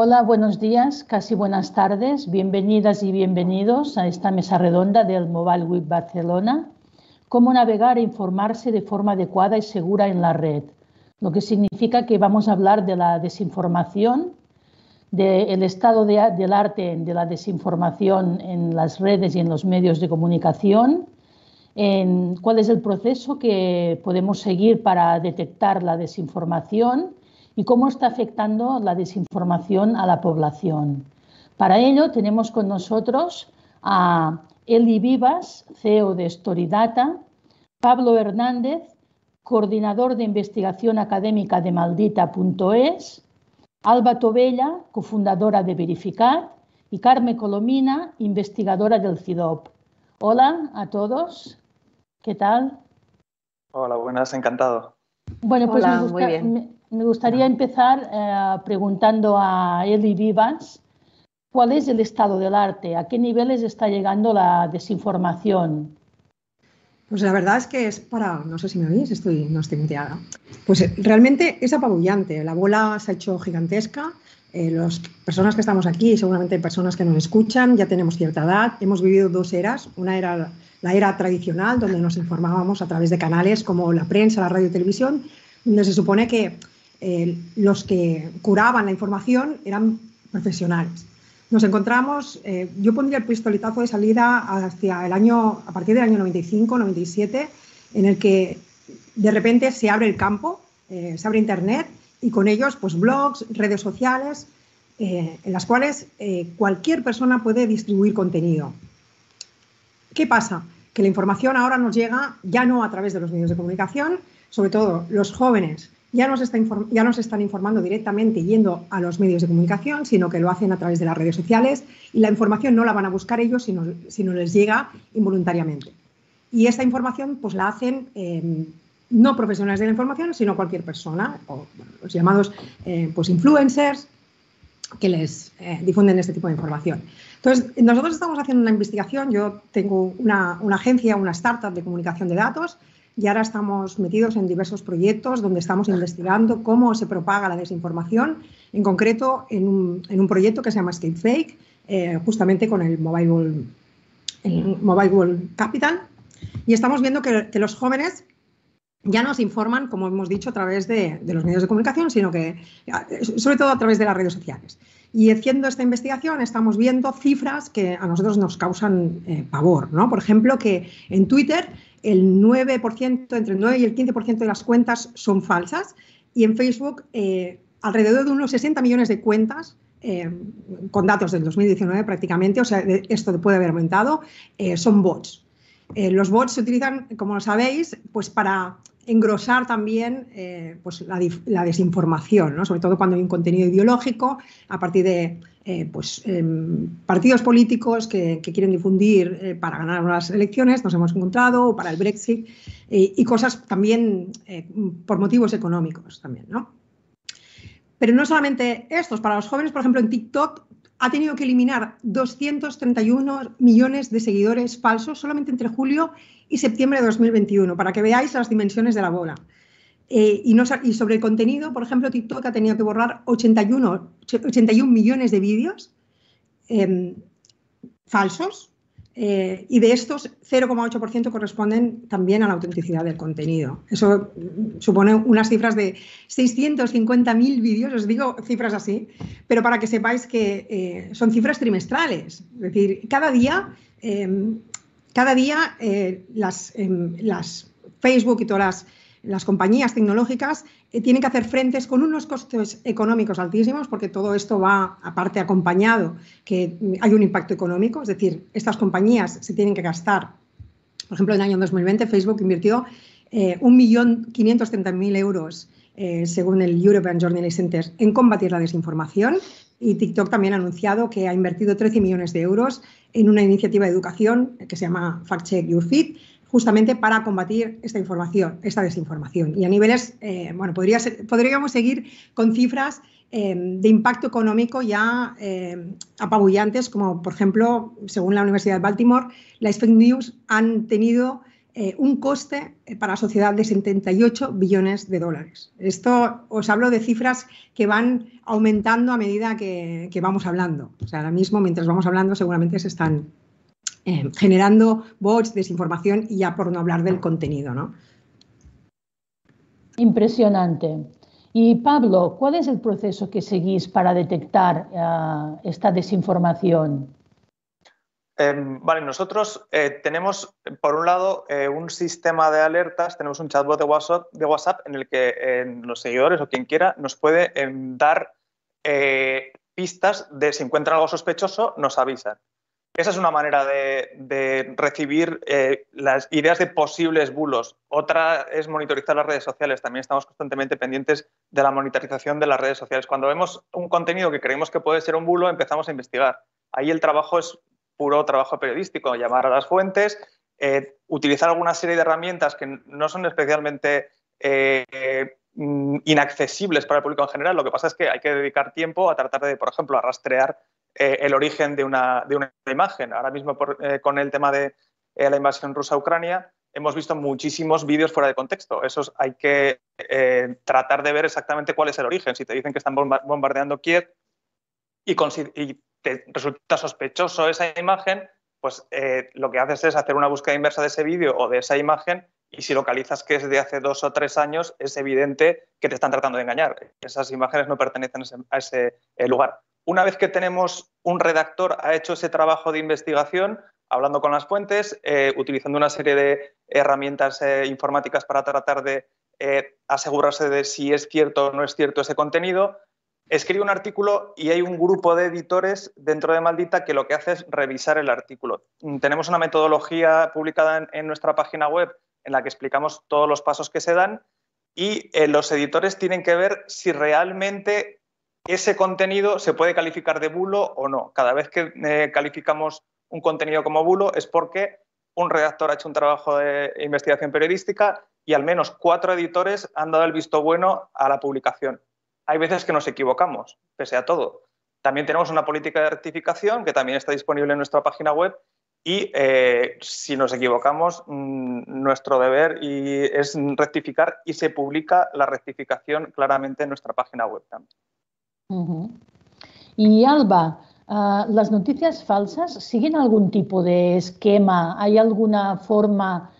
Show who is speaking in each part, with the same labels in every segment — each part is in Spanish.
Speaker 1: Hola, buenos días, casi buenas tardes. Bienvenidas y bienvenidos a esta mesa redonda del Mobile Week Barcelona. Cómo navegar e informarse de forma adecuada y segura en la red. Lo que significa que vamos a hablar de la desinformación, del estado del arte de la desinformación en las redes y en los medios de comunicación, en cuál es el proceso que podemos seguir para detectar la desinformación y cómo está afectando la desinformación a la población. Para ello tenemos con nosotros a Eli Vivas, CEO de Storidata, Pablo Hernández, coordinador de investigación académica de Maldita.es, Alba Tobella, cofundadora de Verificat, y Carme Colomina, investigadora del CIDOB. Hola a todos, ¿qué tal?
Speaker 2: Hola, buenas, encantado.
Speaker 1: Bueno, pues
Speaker 3: Hola, muy bien.
Speaker 1: me gustaría empezar preguntando a Eli Vivas, ¿cuál es el estado del arte? ¿A qué niveles está llegando la desinformación?
Speaker 3: Pues la verdad es que no sé si me oís, no estoy muteada. Pues realmente es apabullante, la bola se ha hecho gigantesca, las personas que estamos aquí y seguramente hay personas que nos escuchan, ya tenemos cierta edad, hemos vivido dos eras, una era la era tradicional donde nos informábamos a través de canales como la prensa, la radio y televisión, donde se supone que los que curaban la información eran profesionales. Nos encontramos, yo pondría el pistoletazo de salida a partir del año 95, 97, en el que de repente se abre el campo, se abre Internet y con ellos pues blogs, redes sociales, en las cuales cualquier persona puede distribuir contenido. ¿Qué pasa? Que la información ahora nos llega ya no a través de los medios de comunicación, sobre todo los jóvenes ya no se están informando directamente yendo a los medios de comunicación, sino que lo hacen a través de las redes sociales y la información no la van a buscar ellos, sino les llega involuntariamente. Y esta información pues la hacen no profesionales de la información, sino cualquier persona, o los llamados pues influencers, que les difunden este tipo de información. Entonces, nosotros estamos haciendo una investigación, yo tengo una agencia, una startup de comunicación de datos, y ahora estamos metidos en diversos proyectos donde estamos investigando cómo se propaga la desinformación, en concreto en un proyecto que se llama Escape Fake, justamente con el Mobile World Capital, y estamos viendo que los jóvenes ya no se informan, como hemos dicho, a través de los medios de comunicación, sino que sobre todo a través de las redes sociales. Y haciendo esta investigación estamos viendo cifras que a nosotros nos causan pavor, ¿no? Por ejemplo, que en Twitter el 9%, entre el 9 y el 15% de las cuentas son falsas, y en Facebook alrededor de unos 60 millones de cuentas, con datos del 2019 prácticamente, o sea, esto puede haber aumentado, son bots. Los bots se utilizan, como lo sabéis, pues para engrosar también pues la desinformación, ¿no? Sobre todo cuando hay un contenido ideológico a partir de partidos políticos que quieren difundir para ganar unas elecciones, nos hemos encontrado, o para el Brexit, y cosas también por motivos económicos también, ¿no? Pero no solamente estos, para los jóvenes, por ejemplo, en TikTok ha tenido que eliminar 231 millones de seguidores falsos solamente entre julio y septiembre de 2021, para que veáis las dimensiones de la bola. Y sobre el contenido, por ejemplo, TikTok ha tenido que borrar 81 millones de vídeos falsos, y de estos 0,8% corresponden también a la autenticidad del contenido. Eso supone unas cifras de 650.000 vídeos, os digo cifras así, pero para que sepáis que son cifras trimestrales. Es decir, cada día las Facebook y todas las compañías tecnológicas tienen que hacer frentes con unos costes económicos altísimos, porque todo esto va aparte acompañado que hay un impacto económico, es decir, estas compañías se tienen que gastar. Por ejemplo, en el año 2020 Facebook invirtió 1.530.000 euros, según el European Journalist Center, en combatir la desinformación, y TikTok también ha anunciado que ha invertido 13 millones de euros en una iniciativa de educación que se llama Fact Check Your Feed, justamente para combatir esta desinformación. Y a niveles, bueno, podríamos seguir con cifras de impacto económico ya apabullantes, como por ejemplo, según la Universidad de Baltimore, las fake news han tenido un coste para la sociedad de 78 billones de dólares. Esto os hablo de cifras que van aumentando a medida que vamos hablando. O sea, ahora mismo, mientras vamos hablando, seguramente se están generando bots, desinformación y ya por no hablar del contenido, ¿no?
Speaker 1: Impresionante. Y Pablo, ¿cuál es el proceso que seguís para detectar esta desinformación?
Speaker 2: Vale, nosotros tenemos, por un lado, un sistema de alertas, tenemos un chatbot de WhatsApp en el que los seguidores o quien quiera nos puede dar pistas de si encuentran algo sospechoso, nos avisan. Esa es una manera de recibir las ideas de posibles bulos. Otra es monitorizar las redes sociales. También estamos constantemente pendientes de la monitorización de las redes sociales. Cuando vemos un contenido que creemos que puede ser un bulo, empezamos a investigar. Ahí el trabajo es puro trabajo periodístico, llamar a las fuentes, utilizar alguna serie de herramientas que no son especialmente inaccesibles para el público en general. Lo que pasa es que hay que dedicar tiempo a tratar de, por ejemplo, a rastrear el origen de una imagen. Ahora mismo, con el tema de la invasión rusa a Ucrania, hemos visto muchísimos vídeos fuera de contexto. Esos hay que tratar de ver exactamente cuál es el origen. Si te dicen que están bombardeando Kiev y te resulta sospechoso esa imagen, pues lo que haces es hacer una búsqueda inversa de ese vídeo o de esa imagen, y si localizas que es de hace 2 o 3 años, es evidente que te están tratando de engañar. Esas imágenes no pertenecen a ese lugar. Una vez que tenemos un redactor ha hecho ese trabajo de investigación, hablando con las fuentes, utilizando una serie de herramientas informáticas para tratar de asegurarse de si es cierto o no es cierto ese contenido, escribe un artículo y hay un grupo de editores dentro de Maldita que lo que hace es revisar el artículo. Tenemos una metodología publicada en nuestra página web en la que explicamos todos los pasos que se dan, y los editores tienen que ver si realmente ese contenido se puede calificar de bulo o no. Cada vez que calificamos un contenido como bulo es porque un redactor ha hecho un trabajo de investigación periodística y al menos 4 editores han dado el visto bueno a la publicación. Hay veces que nos equivocamos, pese a todo. También tenemos una política de rectificación que también está disponible en nuestra página web, y si nos equivocamos, nuestro deber es rectificar, y se publica la rectificación claramente en nuestra página web también.
Speaker 1: Y Alba, ¿las noticias falsas siguen algún tipo de esquema? ¿Hay alguna forma,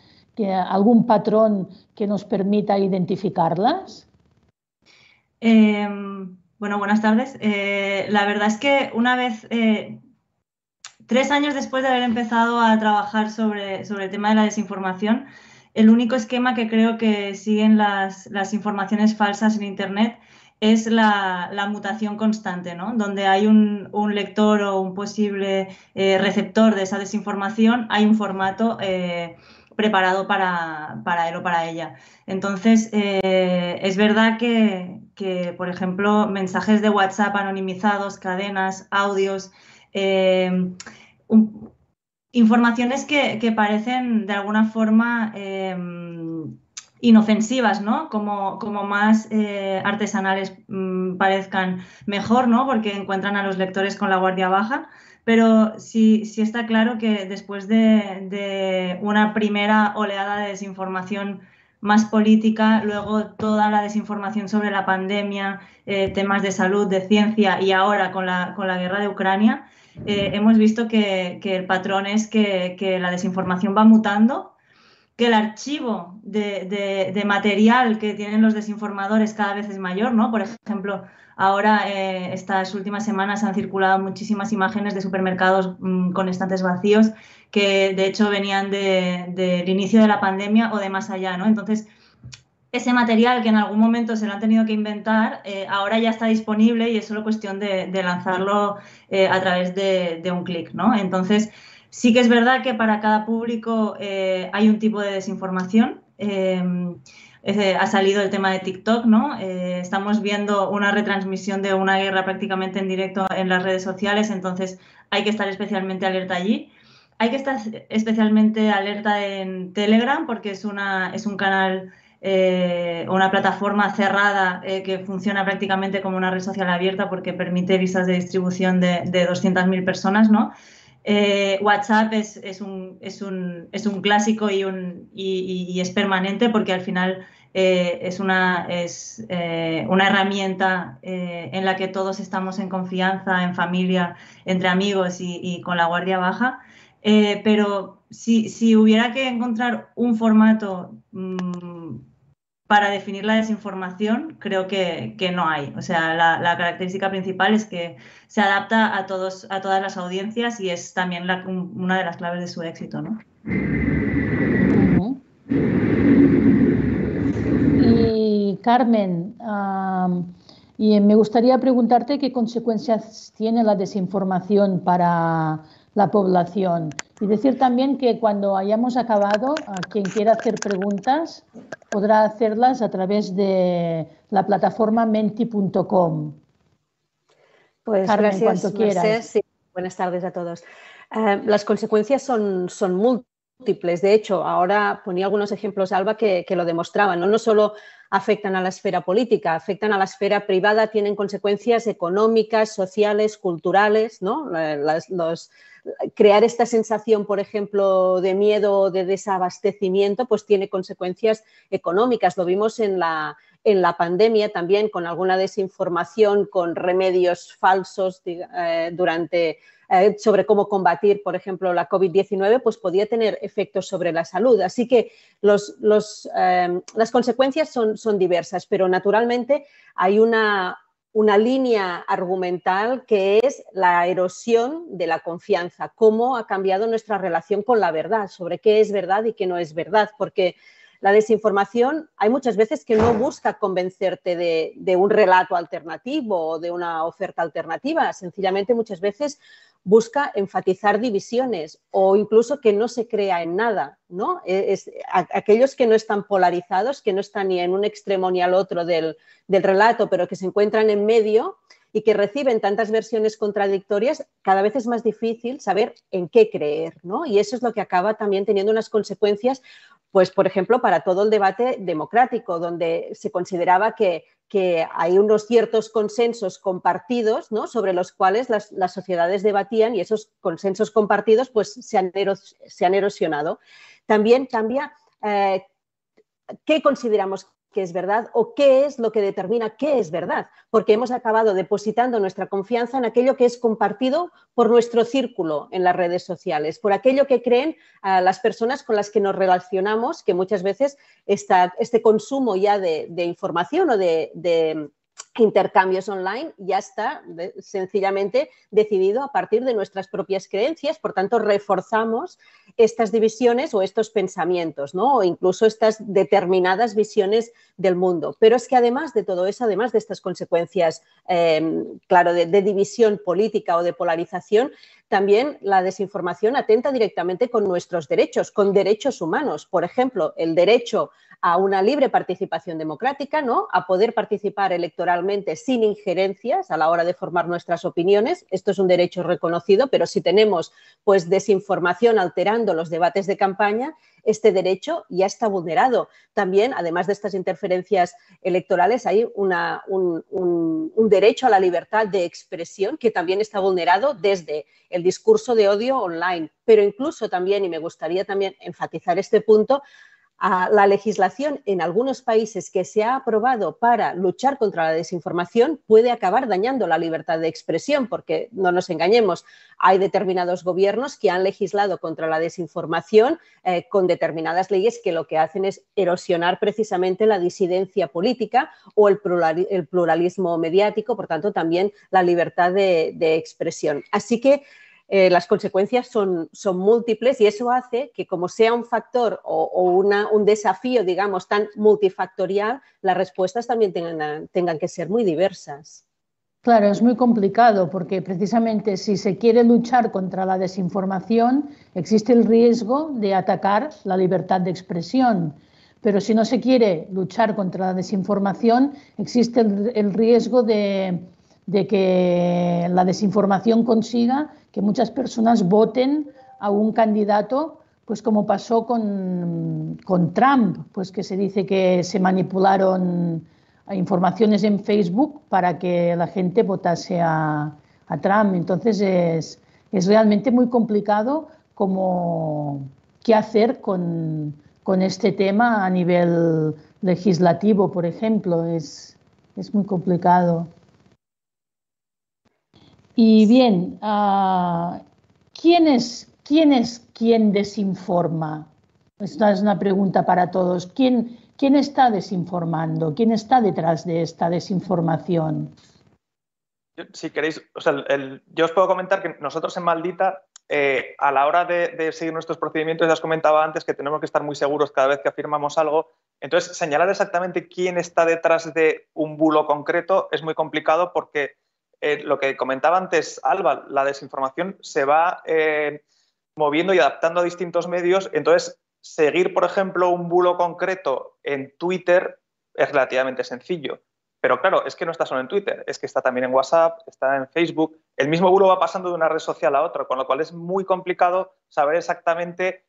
Speaker 1: algún patrón que nos permita identificarlas?
Speaker 4: Bueno, buenas tardes. La verdad es que una vez, 3 años después de haber empezado a trabajar sobre el tema de la desinformación, el único esquema que creo que siguen las informaciones falsas en Internet es la mutación constante, ¿no? Donde hay un lector o un posible receptor de esa desinformación, hay un formato preparado para él o para ella. Entonces, es verdad que, por ejemplo, mensajes de WhatsApp anonimizados, cadenas, audios, informaciones que parecen de alguna forma inofensivas, ¿no? Como más artesanales parezcan mejor, ¿no? Porque encuentran a los lectores con la guardia baja. Pero sí está claro que después de una primera oleada de desinformación más política, luego toda la desinformación sobre la pandemia, temas de salud, de ciencia, y ahora con la guerra de Ucrania, hemos visto que el patrón es que la desinformación va mutando, que el archivo de material que tienen los desinformadores cada vez es mayor, ¿no? Por ejemplo, ahora estas últimas semanas han circulado muchísimas imágenes de supermercados con estantes vacíos que de hecho venían del inicio de la pandemia o de más allá, ¿no? Entonces, ese material que en algún momento se lo han tenido que inventar, ahora ya está disponible y es solo cuestión de lanzarlo a través de un clic, ¿no? Entonces, sí que es verdad que para cada público hay un tipo de desinformación. Ha salido el tema de TikTok, ¿no? Estamos viendo una retransmisión de una guerra prácticamente en directo en las redes sociales, entonces hay que estar especialmente alerta allí. Hay que estar especialmente alerta en Telegram porque es un canal, una plataforma cerrada que funciona prácticamente como una red social abierta porque permite vistas de distribución de 200.000 personas, ¿no? WhatsApp es un clásico y es permanente porque al final es una herramienta en la que todos estamos en confianza, en familia, entre amigos y con la guardia baja. Pero si hubiera que encontrar un formato para definir la desinformación, creo que no hay. O sea, la característica principal es que se adapta a todas las audiencias y es también una de las claves de su éxito, ¿no?
Speaker 1: Y Carmen, y me gustaría preguntarte qué consecuencias tiene la desinformación para la población. Y decir también que cuando hayamos acabado, quien quiera hacer preguntas podrá hacerlas a través de la plataforma menti.com.
Speaker 5: Pues
Speaker 1: Carmen,
Speaker 5: gracias,
Speaker 1: cuanto quieras.
Speaker 5: Mercè. Sí, buenas tardes a todos. Las consecuencias son múltiples. De hecho, ahora ponía algunos ejemplos, Alba, que lo demostraban. No solo afectan a la esfera política, afectan a la esfera privada, tienen consecuencias económicas, sociales, culturales, ¿no? Crear esta sensación, por ejemplo, de miedo o de desabastecimiento, pues tiene consecuencias económicas. Lo vimos en la pandemia también, con alguna desinformación, con remedios falsos sobre cómo combatir, por ejemplo, la COVID-19, pues podía tener efectos sobre la salud. Así que las consecuencias son diversas, pero naturalmente hay una línea argumental que es la erosión de la confianza, cómo ha cambiado nuestra relación con la verdad, sobre qué es verdad y qué no es verdad, porque la desinformación hay muchas veces que no busca convencerte de un relato alternativo o de una oferta alternativa, sencillamente muchas veces busca enfatizar divisiones o incluso que no se crea en nada, ¿no? Aquellos que no están polarizados, que no están ni en un extremo ni al otro del relato, pero que se encuentran en medio y que reciben tantas versiones contradictorias, cada vez es más difícil saber en qué creer, ¿no? Y eso es lo que acaba también teniendo unas consecuencias, pues, por ejemplo, para todo el debate democrático, donde se consideraba que hay unos ciertos consensos compartidos, ¿no?, sobre los cuales las sociedades debatían, y esos consensos compartidos pues, se han erosionado. También cambia qué consideramos que es verdad o qué es lo que determina qué es verdad, porque hemos acabado depositando nuestra confianza en aquello que es compartido por nuestro círculo en las redes sociales, por aquello que creen las personas con las que nos relacionamos, que muchas veces este consumo ya de información o de intercambios online ya está sencillamente decidido a partir de nuestras propias creencias, por tanto reforzamos estas divisiones o estos pensamientos, ¿no? O incluso estas determinadas visiones del mundo. Pero es que además de todo eso, además de estas consecuencias, claro, de división política o de polarización, también la desinformación atenta directamente con nuestros derechos, con derechos humanos. Por ejemplo, el derecho a una libre participación democrática, ¿no?, a poder participar electoralmente sin injerencias a la hora de formar nuestras opiniones. Esto es un derecho reconocido, pero si tenemos pues, desinformación alterando los debates de campaña, este derecho ya está vulnerado. También, además de estas interferencias electorales, hay un derecho a la libertad de expresión que también está vulnerado desde el discurso de odio online, pero incluso también, y me gustaría también enfatizar este punto, a la legislación en algunos países que se ha aprobado para luchar contra la desinformación puede acabar dañando la libertad de expresión, porque no nos engañemos, hay determinados gobiernos que han legislado contra la desinformación con determinadas leyes que lo que hacen es erosionar precisamente la disidencia política o el pluralismo mediático, por tanto también la libertad de expresión. Así que las consecuencias son múltiples y eso hace que, como sea un factor o un desafío, digamos, tan multifactorial, las respuestas también tengan que ser muy diversas.
Speaker 1: Claro, es muy complicado porque precisamente si se quiere luchar contra la desinformación, existe el riesgo de atacar la libertad de expresión. Pero si no se quiere luchar contra la desinformación, existe el riesgo de que la desinformación consiga que muchas personas voten a un candidato, pues como pasó con Trump, pues que se dice que se manipularon informaciones en Facebook para que la gente votase a Trump. Entonces es realmente muy complicado qué hacer con este tema a nivel legislativo, por ejemplo. Es muy complicado. Y bien, ¿quién desinforma? Esta es una pregunta para todos. ¿Quién está desinformando? ¿Quién está detrás de esta desinformación?
Speaker 2: Si queréis, o sea, yo os puedo comentar que nosotros en Maldita, a la hora de seguir nuestros procedimientos, ya os comentaba antes que tenemos que estar muy seguros cada vez que afirmamos algo. Entonces, señalar exactamente quién está detrás de un bulo concreto es muy complicado porque lo que comentaba antes Alba, la desinformación se va moviendo y adaptando a distintos medios. Entonces, seguir, por ejemplo, un bulo concreto en Twitter es relativamente sencillo. Pero claro, es que no está solo en Twitter, es que está también en WhatsApp, está en Facebook. El mismo bulo va pasando de una red social a otra, con lo cual es muy complicado saber exactamente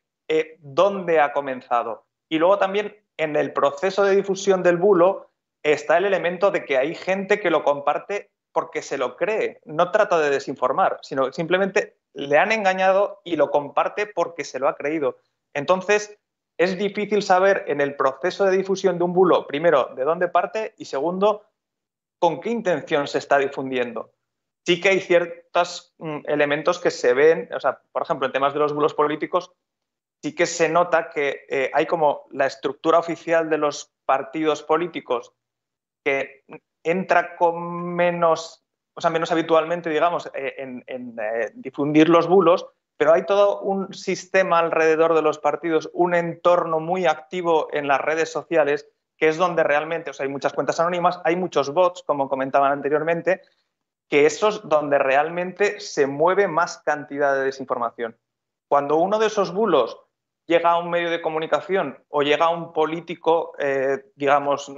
Speaker 2: dónde ha comenzado. Y luego también en el proceso de difusión del bulo está el elemento de que hay gente que lo comparte porque se lo cree. No trata de desinformar, sino simplemente le han engañado y lo comparte porque se lo ha creído. Entonces, es difícil saber en el proceso de difusión de un bulo, primero, de dónde parte y segundo, con qué intención se está difundiendo. Sí que hay ciertos elementos que se ven, o sea, por ejemplo, en temas de los bulos políticos, sí que se nota que hay como la estructura oficial de los partidos políticos que entra con menos habitualmente, digamos, en difundir los bulos, pero hay todo un sistema alrededor de los partidos, un entorno muy activo en las redes sociales, que es donde realmente, o sea, hay muchas cuentas anónimas, hay muchos bots, como comentaban anteriormente, que eso es donde realmente se mueve más cantidad de desinformación. Cuando uno de esos bulos llega a un medio de comunicación o llega a un político, digamos,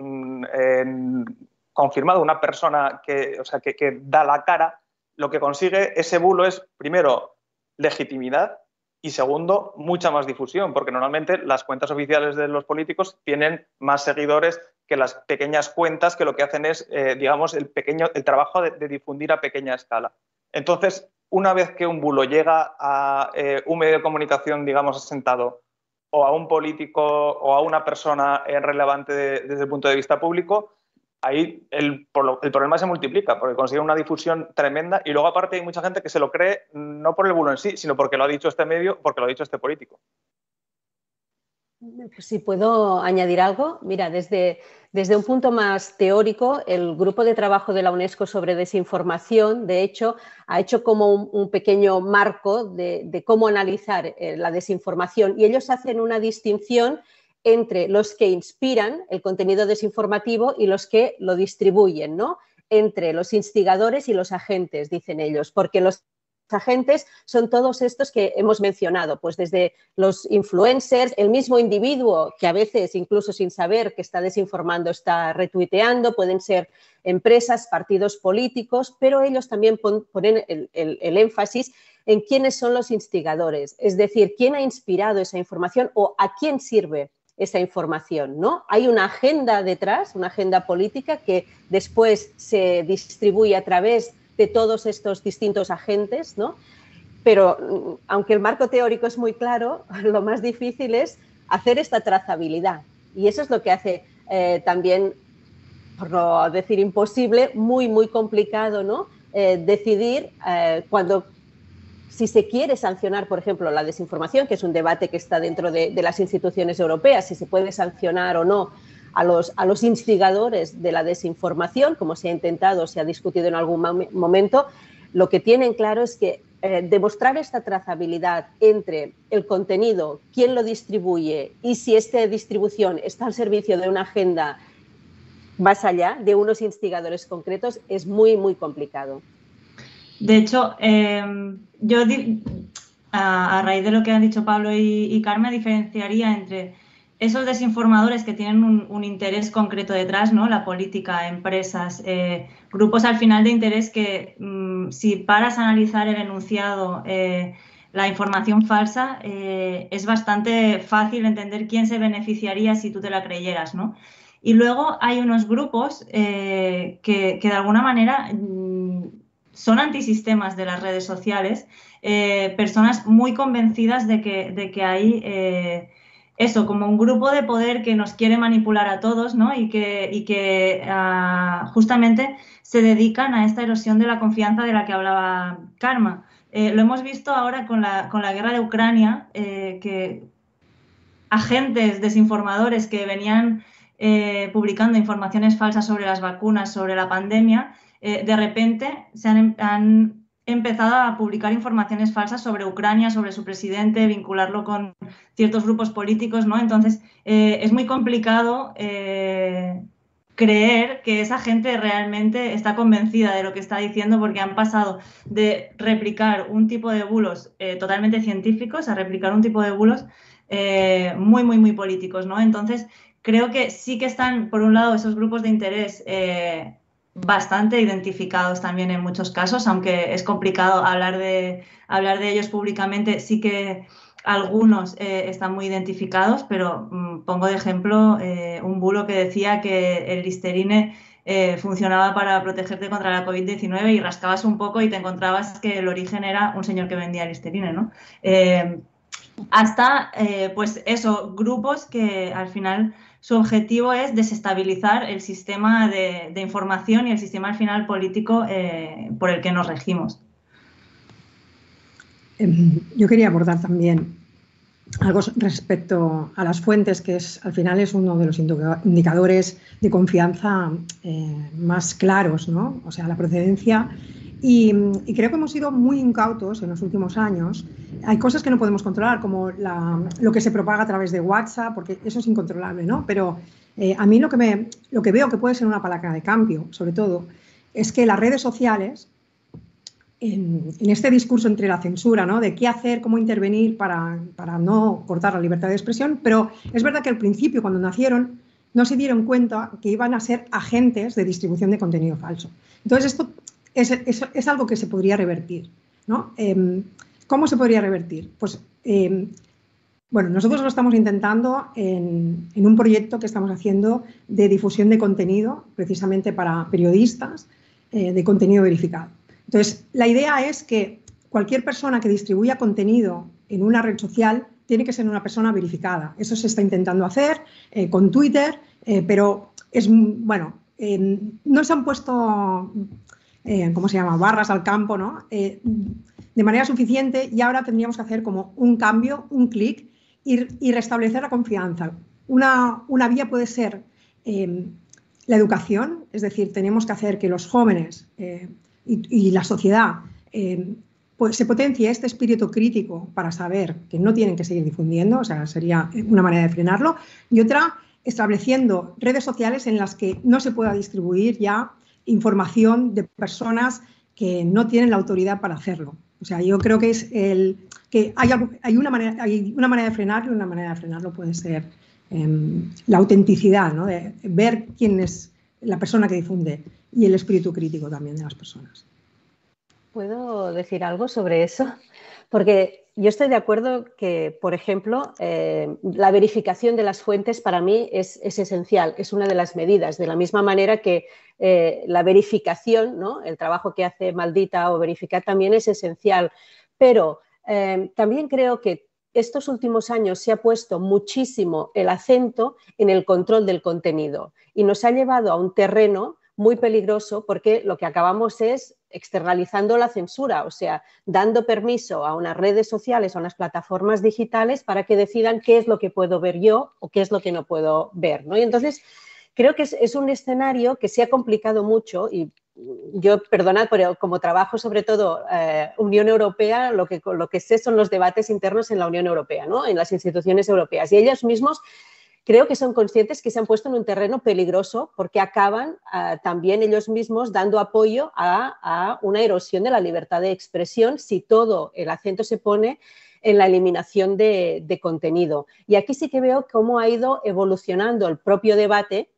Speaker 2: confirmado, una persona que da la cara, lo que consigue ese bulo es, primero, legitimidad y, segundo, mucha más difusión, porque normalmente las cuentas oficiales de los políticos tienen más seguidores que las pequeñas cuentas que lo que hacen es, digamos, el trabajo de difundir a pequeña escala. Entonces, una vez que un bulo llega a un medio de comunicación, digamos, asentado, o a un político o a una persona relevante desde el punto de vista público, ahí el problema se multiplica porque consigue una difusión tremenda y luego aparte hay mucha gente que se lo cree no por el bulo en sí, sino porque lo ha dicho este medio, porque lo ha dicho este político.
Speaker 5: Si puedo añadir algo, mira, desde un punto más teórico, el grupo de trabajo de la UNESCO sobre desinformación, de hecho, ha hecho como un pequeño marco de cómo analizar la desinformación y ellos hacen una distinción entre los que inspiran el contenido desinformativo y los que lo distribuyen, ¿no? Entre los instigadores y los agentes, dicen ellos, porque los agentes son todos estos que hemos mencionado, pues desde los influencers, el mismo individuo que a veces incluso sin saber que está desinformando está retuiteando, pueden ser empresas, partidos políticos, pero ellos también ponen el énfasis en quiénes son los instigadores, es decir, quién ha inspirado esa información o a quién sirve esa información, ¿no? Hay una agenda detrás, una agenda política que después se distribuye a través de todos estos distintos agentes, ¿no? Pero aunque el marco teórico es muy claro, lo más difícil es hacer esta trazabilidad. Y eso es lo que hace también, por no decir imposible, muy, muy complicado, ¿no? Decidir si se quiere sancionar, por ejemplo, la desinformación, que es un debate que está dentro de las instituciones europeas, si se puede sancionar o no a los instigadores de la desinformación, como se ha intentado, se ha discutido en algún momento, lo que tienen claro es que demostrar esta trazabilidad entre el contenido, quién lo distribuye y si esta distribución está al servicio de una agenda más allá de unos instigadores concretos es muy, muy complicado.
Speaker 4: De hecho, yo a raíz de lo que han dicho Pablo y Carmen, diferenciaría entre esos desinformadores que tienen un interés concreto detrás, ¿no? La política, empresas, grupos al final de interés que si paras a analizar el enunciado, la información falsa, es bastante fácil entender quién se beneficiaría si tú te la creyeras, ¿no? Y luego hay unos grupos que de alguna manera son antisistemas de las redes sociales, personas muy convencidas de que hay eso, como un grupo de poder que nos quiere manipular a todos, ¿no? Y que justamente se dedican a esta erosión de la confianza de la que hablaba Karma. Lo hemos visto ahora con la guerra de Ucrania, que agentes desinformadores que venían publicando informaciones falsas sobre las vacunas, sobre la pandemia, de repente han empezado a publicar informaciones falsas sobre Ucrania, sobre su presidente, vincularlo con ciertos grupos políticos, ¿no? Entonces, es muy complicado creer que esa gente realmente está convencida de lo que está diciendo, porque han pasado de replicar un tipo de bulos totalmente científicos a replicar un tipo de bulos muy, muy, muy políticos, ¿no? Entonces, creo que sí que están, por un lado, esos grupos de interés bastante identificados también en muchos casos, aunque es complicado hablar de ellos públicamente, sí que algunos están muy identificados, pero pongo de ejemplo un bulo que decía que el Listerine funcionaba para protegerte contra la COVID-19 y rascabas un poco y te encontrabas que el origen era un señor que vendía Listerine, ¿no? Hasta, pues eso, grupos que al final su objetivo es desestabilizar el sistema de información y el sistema al final político por el que nos regimos.
Speaker 3: Yo quería abordar también algo respecto a las fuentes, que al final es uno de los indicadores de confianza más claros, ¿no? O sea, la procedencia. Y creo que hemos sido muy incautos en los últimos años. Hay cosas que no podemos controlar, como lo que se propaga a través de WhatsApp, porque eso es incontrolable, ¿no? Pero a mí lo que veo que puede ser una palanca de cambio, sobre todo, es que las redes sociales, en este discurso entre la censura, ¿no? De qué hacer, cómo intervenir para no cortar la libertad de expresión, pero es verdad que al principio, cuando nacieron, no se dieron cuenta que iban a ser agentes de distribución de contenido falso. Entonces, esto es algo que se podría revertir, ¿no? ¿Cómo se podría revertir? Pues, bueno, nosotros lo estamos intentando en un proyecto que estamos haciendo de difusión de contenido, precisamente para periodistas, de contenido verificado. Entonces, la idea es que cualquier persona que distribuya contenido en una red social tiene que ser una persona verificada. Eso se está intentando hacer con Twitter, pero bueno, no se han puesto, ¿cómo se llama?, barras al campo, ¿no? De manera suficiente, y ahora tendríamos que hacer como un cambio, un clic y restablecer la confianza. Una vía puede ser la educación, es decir, tenemos que hacer que los jóvenes y la sociedad pues se potencie este espíritu crítico para saber que no tienen que seguir difundiendo, o sea, sería una manera de frenarlo, y otra, estableciendo redes sociales en las que no se pueda distribuir ya información de personas que no tienen la autoridad para hacerlo. O sea, yo creo que hay una manera de frenarlo, y una manera de frenarlo puede ser la autenticidad, ¿no? De ver quién es la persona que difunde y el espíritu crítico también de las personas.
Speaker 5: ¿Puedo decir algo sobre eso? Porque yo estoy de acuerdo que, por ejemplo, la verificación de las fuentes para mí es esencial, es una de las medidas, de la misma manera que la verificación, ¿no? El trabajo que hace Maldita o Verificar también es esencial, pero también creo que estos últimos años se ha puesto muchísimo el acento en el control del contenido y nos ha llevado a un terreno muy peligroso, porque lo que acabamos es externalizando la censura, o sea, dando permiso a unas redes sociales, a unas plataformas digitales para que decidan qué es lo que puedo ver yo o qué es lo que no puedo ver, ¿no? Y entonces creo que es un escenario que se ha complicado mucho y yo, perdonad, pero como trabajo sobre todo Unión Europea, lo que sé son los debates internos en la Unión Europea, ¿no? En las instituciones europeas, y ellos mismos creo que son conscientes que se han puesto en un terreno peligroso porque acaban también ellos mismos dando apoyo a una erosión de la libertad de expresión si todo el acento se pone en la eliminación de contenido. Y aquí sí que veo cómo ha ido evolucionando el propio debate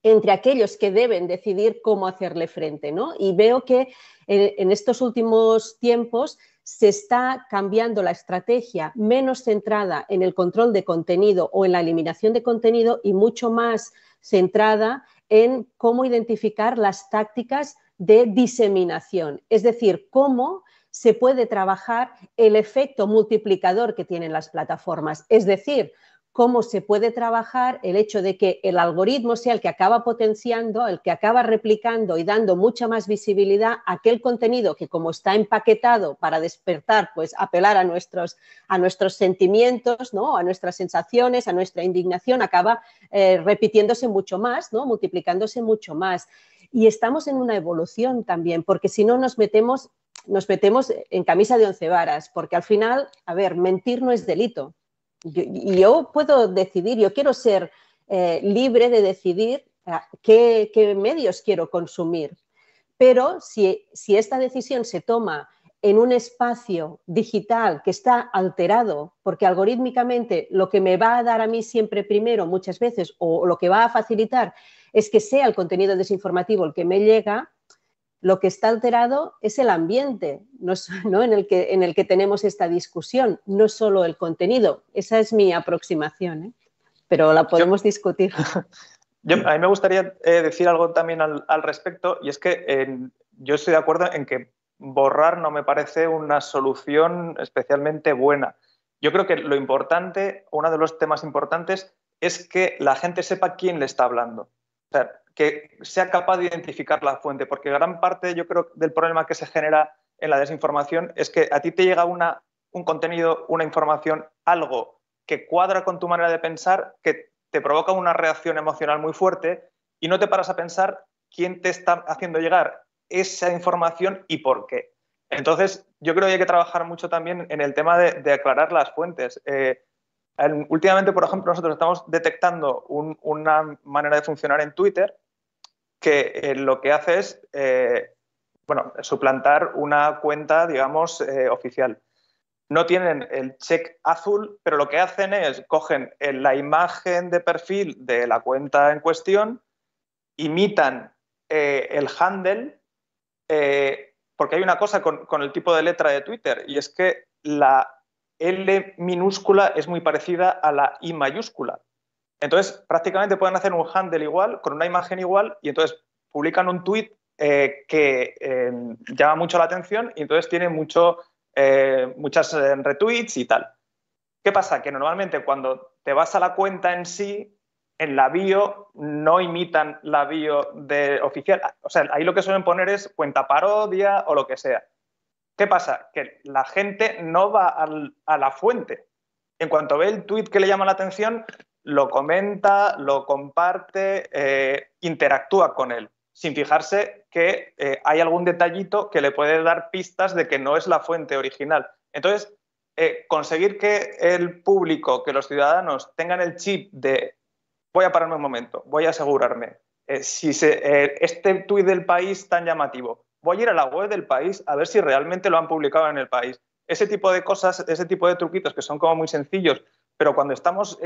Speaker 5: entre aquellos que deben decidir cómo hacerle frente, ¿no? Y veo que en estos últimos tiempos se está cambiando la estrategia, menos centrada en el control de contenido o en la eliminación de contenido y mucho más centrada en cómo identificar las tácticas de diseminación, es decir, cómo se puede trabajar el efecto multiplicador que tienen las plataformas, es decir, cómo se puede trabajar el hecho de que el algoritmo sea el que acaba potenciando, el que acaba replicando y dando mucha más visibilidad a aquel contenido que, como está empaquetado para despertar, pues apelar a nuestros sentimientos, ¿no? A nuestras sensaciones, a nuestra indignación, acaba repitiéndose mucho más, ¿no? Multiplicándose mucho más. Y estamos en una evolución también, porque si no nos metemos en camisa de 11 varas, porque al final, a ver, mentir no es delito. Yo puedo decidir, yo quiero ser libre de decidir qué medios quiero consumir, pero si esta decisión se toma en un espacio digital que está alterado, porque algorítmicamente lo que me va a dar a mí siempre primero, muchas veces, o lo que va a facilitar es que sea el contenido desinformativo el que me llega, lo que está alterado es el ambiente, ¿no? en el que tenemos esta discusión, no solo el contenido. Esa es mi aproximación, ¿eh? Pero la podemos discutir.
Speaker 2: A mí me gustaría decir algo también al respecto, y es que yo estoy de acuerdo en que borrar no me parece una solución especialmente buena. Yo creo que lo importante, uno de los temas importantes, es que la gente sepa quién le está hablando. O sea, que sea capaz de identificar la fuente, porque gran parte, yo creo, del problema que se genera en la desinformación es que a ti te llega un contenido, una información, algo que cuadra con tu manera de pensar, que te provoca una reacción emocional muy fuerte y no te paras a pensar quién te está haciendo llegar esa información y por qué. Entonces, yo creo que hay que trabajar mucho también en el tema de aclarar las fuentes. Últimamente, por ejemplo, nosotros estamos detectando una manera de funcionar en Twitter que lo que hace es suplantar una cuenta, digamos, oficial. No tienen el check azul, pero lo que hacen es cogen la imagen de perfil de la cuenta en cuestión, imitan el handle, porque hay una cosa con el tipo de letra de Twitter, y es que la L minúscula es muy parecida a la I mayúscula. Entonces, prácticamente pueden hacer un handle igual, con una imagen igual, y entonces publican un tweet que llama mucho la atención y entonces tiene muchas retweets y tal. ¿Qué pasa? Que normalmente cuando te vas a la cuenta en sí, en la bio no imitan la bio oficial. O sea, ahí lo que suelen poner es cuenta parodia o lo que sea. ¿Qué pasa? Que la gente no va a la fuente. En cuanto ve el tweet que le llama la atención, lo comenta, lo comparte, interactúa con él, sin fijarse que hay algún detallito que le puede dar pistas de que no es la fuente original. Entonces, conseguir que el público, que los ciudadanos tengan el chip de voy a pararme un momento, voy a asegurarme, si este tuit del País tan llamativo, voy a ir a la web del País a ver si realmente lo han publicado en el País. Ese tipo de cosas, ese tipo de truquitos que son como muy sencillos, pero cuando estamos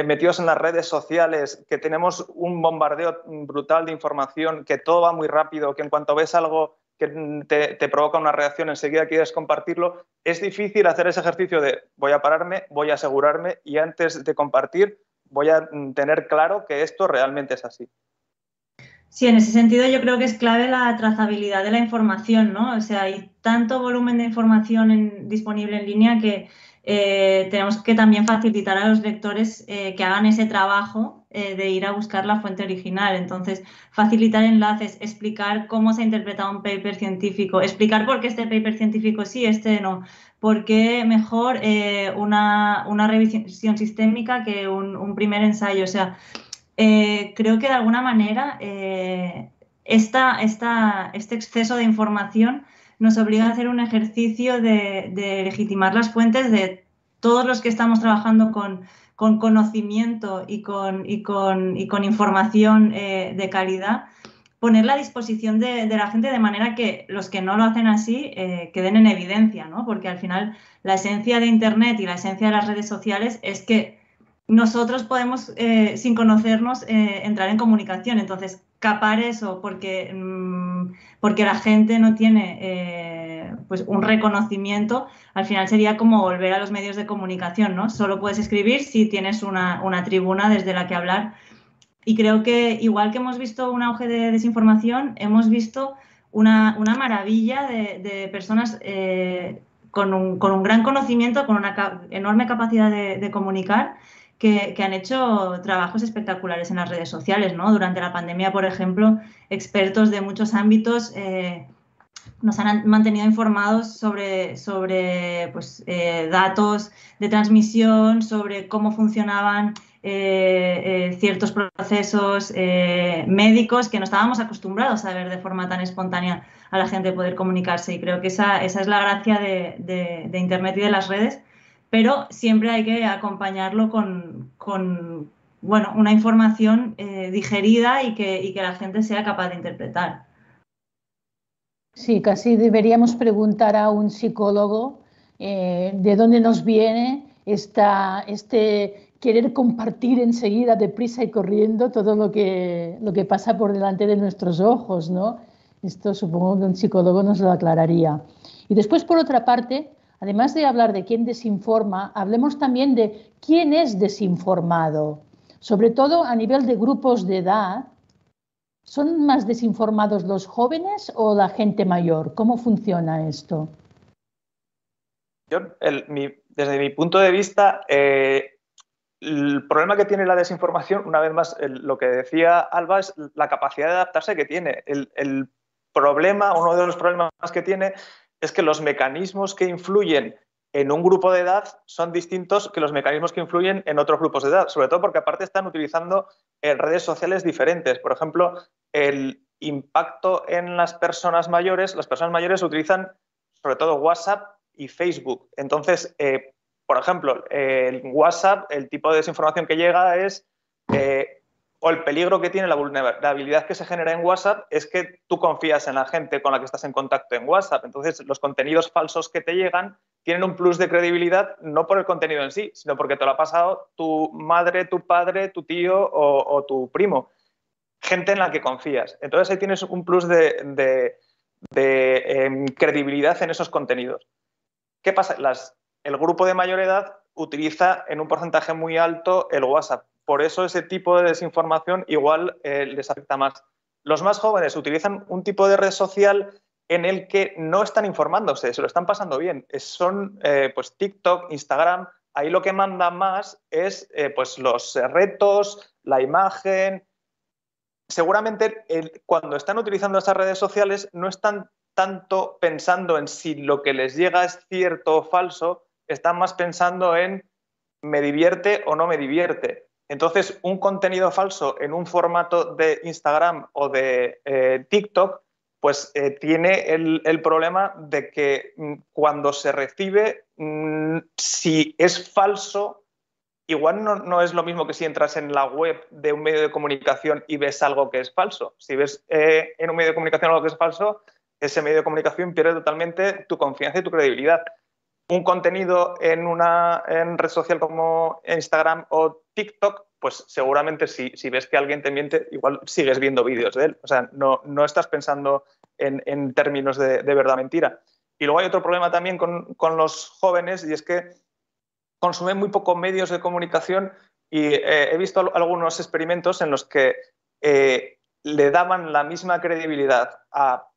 Speaker 2: metidos en las redes sociales, que tenemos un bombardeo brutal de información, que todo va muy rápido, que en cuanto ves algo que te provoca una reacción enseguida quieres compartirlo, es difícil hacer ese ejercicio de voy a pararme, voy a asegurarme y antes de compartir voy a tener claro que esto realmente es así.
Speaker 4: Sí, en ese sentido yo creo que es clave la trazabilidad de la información, ¿no? O sea, hay tanto volumen de información disponible en línea que tenemos que también facilitar a los lectores que hagan ese trabajo de ir a buscar la fuente original. Entonces, facilitar enlaces, explicar cómo se ha interpretado un paper científico, explicar por qué este paper científico sí, este no, por qué mejor una revisión sistémica que un primer ensayo. O sea, creo que de alguna manera este exceso de información nos obliga a hacer un ejercicio de legitimar las fuentes de todos los que estamos trabajando con conocimiento y con información de calidad, ponerla a disposición de la gente de manera que los que no lo hacen así queden en evidencia, ¿no? Porque al final la esencia de Internet y la esencia de las redes sociales es que nosotros podemos, sin conocernos, entrar en comunicación. Entonces, capar eso porque la gente no tiene pues un reconocimiento, al final sería como volver a los medios de comunicación, ¿no? Solo puedes escribir si tienes una tribuna desde la que hablar. Y creo que igual que hemos visto un auge de desinformación, hemos visto una maravilla de personas con un gran conocimiento, con una enorme capacidad de comunicar, que han hecho trabajos espectaculares en las redes sociales, ¿no? Durante la pandemia, por ejemplo, expertos de muchos ámbitos nos han mantenido informados sobre pues, datos de transmisión, sobre cómo funcionaban ciertos procesos médicos que no estábamos acostumbrados a ver de forma tan espontánea a la gente poder comunicarse. Y creo que esa es la gracia de Internet y de las redes, pero siempre hay que acompañarlo con bueno, una información digerida y que la gente sea capaz de interpretar.
Speaker 1: Sí, casi deberíamos preguntar a un psicólogo de dónde nos viene este querer compartir enseguida, deprisa y corriendo, todo lo que pasa por delante de nuestros ojos, ¿no? Esto supongo que un psicólogo nos lo aclararía. Y después, por otra parte, además de hablar de quién desinforma, hablemos también de quién es desinformado, sobre todo a nivel de grupos de edad. ¿Son más desinformados los jóvenes o la gente mayor? ¿Cómo funciona esto?
Speaker 2: Desde mi punto de vista, el problema que tiene la desinformación, una vez más, lo que decía Alba, es la capacidad de adaptarse que tiene. El problema, uno de los problemas que tiene, es que los mecanismos que influyen en un grupo de edad son distintos que los mecanismos que influyen en otros grupos de edad, sobre todo porque aparte están utilizando redes sociales diferentes. Por ejemplo, el impacto en las personas mayores utilizan sobre todo WhatsApp y Facebook. Entonces, por ejemplo, en WhatsApp, el tipo de desinformación que llega es, o el peligro que tiene, la vulnerabilidad que se genera en WhatsApp es que tú confías en la gente con la que estás en contacto en WhatsApp. Entonces, los contenidos falsos que te llegan tienen un plus de credibilidad no por el contenido en sí, sino porque te lo ha pasado tu madre, tu padre, tu tío o tu primo. Gente en la que confías. Entonces, ahí tienes un plus de credibilidad en esos contenidos. ¿Qué pasa? El grupo de mayor edad utiliza en un porcentaje muy alto el WhatsApp. Por eso ese tipo de desinformación igual les afecta más. Los más jóvenes utilizan un tipo de red social en el que no están informándose, se lo están pasando bien. Son pues TikTok, Instagram. Ahí lo que manda más es pues los retos, la imagen. Seguramente cuando están utilizando esas redes sociales no están tanto pensando en si lo que les llega es cierto o falso, están más pensando en me divierte o no me divierte. Entonces, un contenido falso en un formato de Instagram o de TikTok, pues tiene el problema de que cuando se recibe, si es falso, igual no es lo mismo que si entras en la web de un medio de comunicación y ves algo que es falso. Si ves en un medio de comunicación algo que es falso, ese medio de comunicación pierde totalmente tu confianza y tu credibilidad. Un contenido en red social como Instagram o TikTok, pues seguramente si ves que alguien te miente, igual sigues viendo vídeos de él. O sea, no estás pensando en términos de verdad-mentira. Y luego hay otro problema también con los jóvenes, y es que consumen muy pocos medios de comunicación y he visto algunos experimentos en los que le daban la misma credibilidad a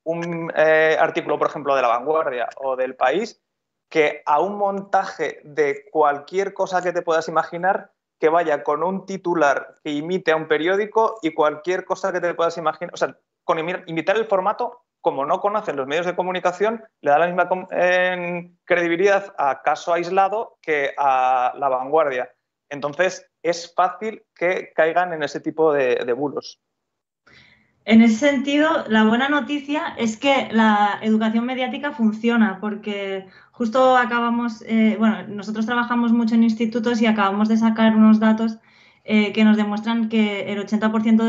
Speaker 2: un artículo, por ejemplo, de La Vanguardia o del País, que a un montaje de cualquier cosa que te puedas imaginar que vaya con un titular que imite a un periódico y cualquier cosa que te puedas imaginar. O sea, con imitar el formato, como no conocen los medios de comunicación, le da la misma credibilidad a caso aislado que a La Vanguardia. Entonces, es fácil que caigan en ese tipo de bulos.
Speaker 4: En ese sentido, la buena noticia es que la educación mediática funciona, porque justo acabamos, bueno, nosotros trabajamos mucho en institutos y acabamos de sacar unos datos que nos demuestran que el 80%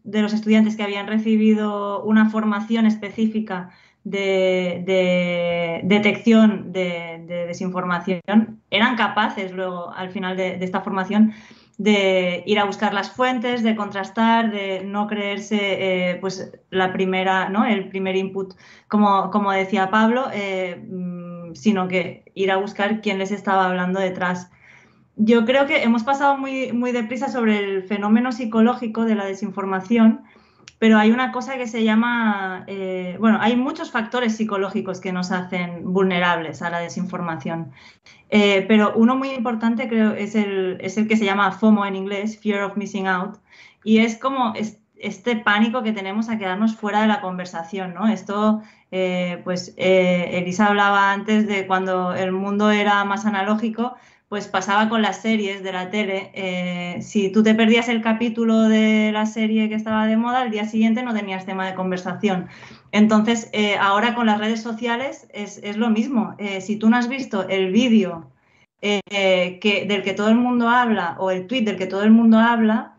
Speaker 4: de los estudiantes que habían recibido una formación específica de detección de desinformación eran capaces luego, al final de esta formación, de ir a buscar las fuentes, de contrastar, de no creerse pues la primera, ¿no? El primer input, como decía Pablo, sino que ir a buscar quién les estaba hablando detrás. yo creo que hemos pasado muy deprisa sobre el fenómeno psicológico de la desinformación, pero hay una cosa que se llama, bueno, hay muchos factores psicológicos que nos hacen vulnerables a la desinformación, pero uno muy importante creo es el que se llama FOMO en inglés, Fear of Missing Out, y es como este pánico que tenemos a quedarnos fuera de la conversación, ¿no? Esto, Elisa hablaba antes de cuando el mundo era más analógico, pues pasaba con las series de la tele. Si tú te perdías el capítulo de la serie que estaba de moda, al día siguiente no tenías tema de conversación. Entonces, ahora con las redes sociales es lo mismo. Si tú no has visto el vídeo del que todo el mundo habla o el tweet del que todo el mundo habla,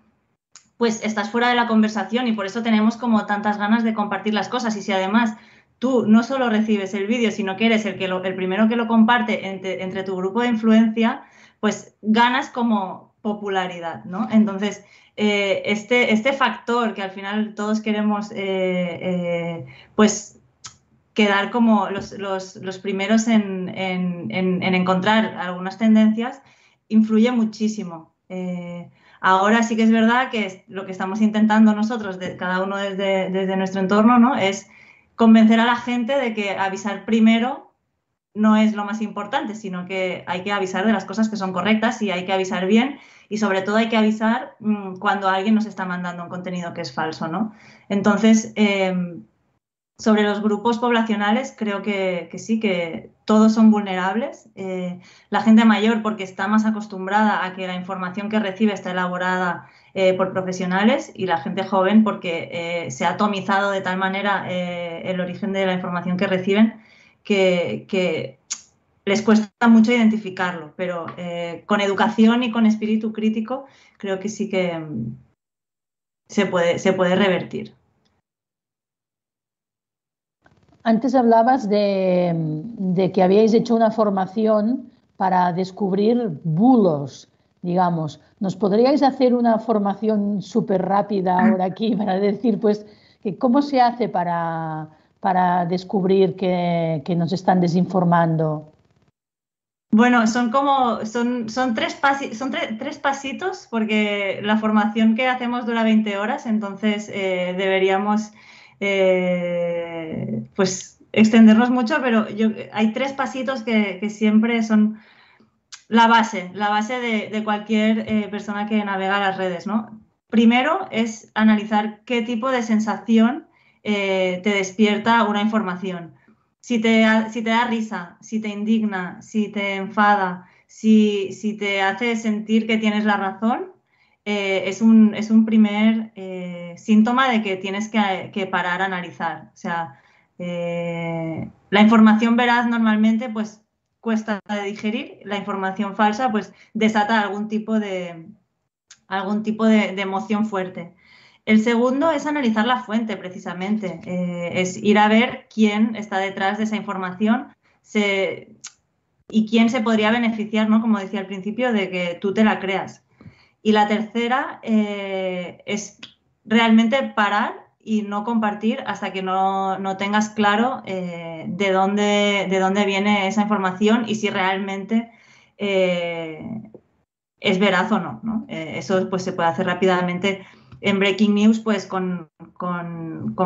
Speaker 4: pues estás fuera de la conversación y por eso tenemos como tantas ganas de compartir las cosas. Y si además tú no solo recibes el vídeo, sino que eres el primero que lo comparte entre tu grupo de influencia, pues ganas como popularidad, ¿no? Entonces, este factor que al final todos queremos, pues quedar como los primeros en encontrar algunas tendencias, influye muchísimo. Ahora sí que es verdad que lo que estamos intentando nosotros, cada uno desde nuestro entorno, ¿no? Es convencer a la gente de que avisar primero no es lo más importante, sino que hay que avisar de las cosas que son correctas y hay que avisar bien y sobre todo hay que avisar cuando alguien nos está mandando un contenido que es falso, ¿no? Entonces, sobre los grupos poblacionales creo que sí, que todos son vulnerables. La gente mayor porque está más acostumbrada a que la información que recibe está elaborada por profesionales y la gente joven porque se ha atomizado de tal manera el origen de la información que reciben que les cuesta mucho identificarlo, pero con educación y con espíritu crítico creo que sí que se puede revertir.
Speaker 1: Antes hablabas de que habíais hecho una formación para descubrir bulos, digamos. ¿Nos podríais hacer una formación súper rápida ahora aquí para decir, pues, que cómo se hace para descubrir que nos están desinformando?
Speaker 4: Bueno, son tres pasitos porque la formación que hacemos dura 20 horas, entonces deberíamos pues extendernos mucho, pero hay tres pasitos que siempre son la base de cualquier persona que navega las redes, ¿no? Primero es analizar qué tipo de sensación te despierta una información. Si te da risa, si te indigna, si te enfada, si te hace sentir que tienes la razón, es un primer síntoma de que tienes que parar a analizar. O sea, la información veraz normalmente pues cuesta de digerir, la información falsa pues desata algún tipo de emoción fuerte. El segundo es analizar la fuente, precisamente. Es ir a ver quién está detrás de esa información y quién se podría beneficiar, ¿no? Como decía al principio, de que tú te la creas. Y la tercera es realmente parar y no compartir hasta que no tengas claro de dónde viene esa información y si realmente es veraz o no, ¿no? Eso pues se puede hacer rápidamente en Breaking News, pues con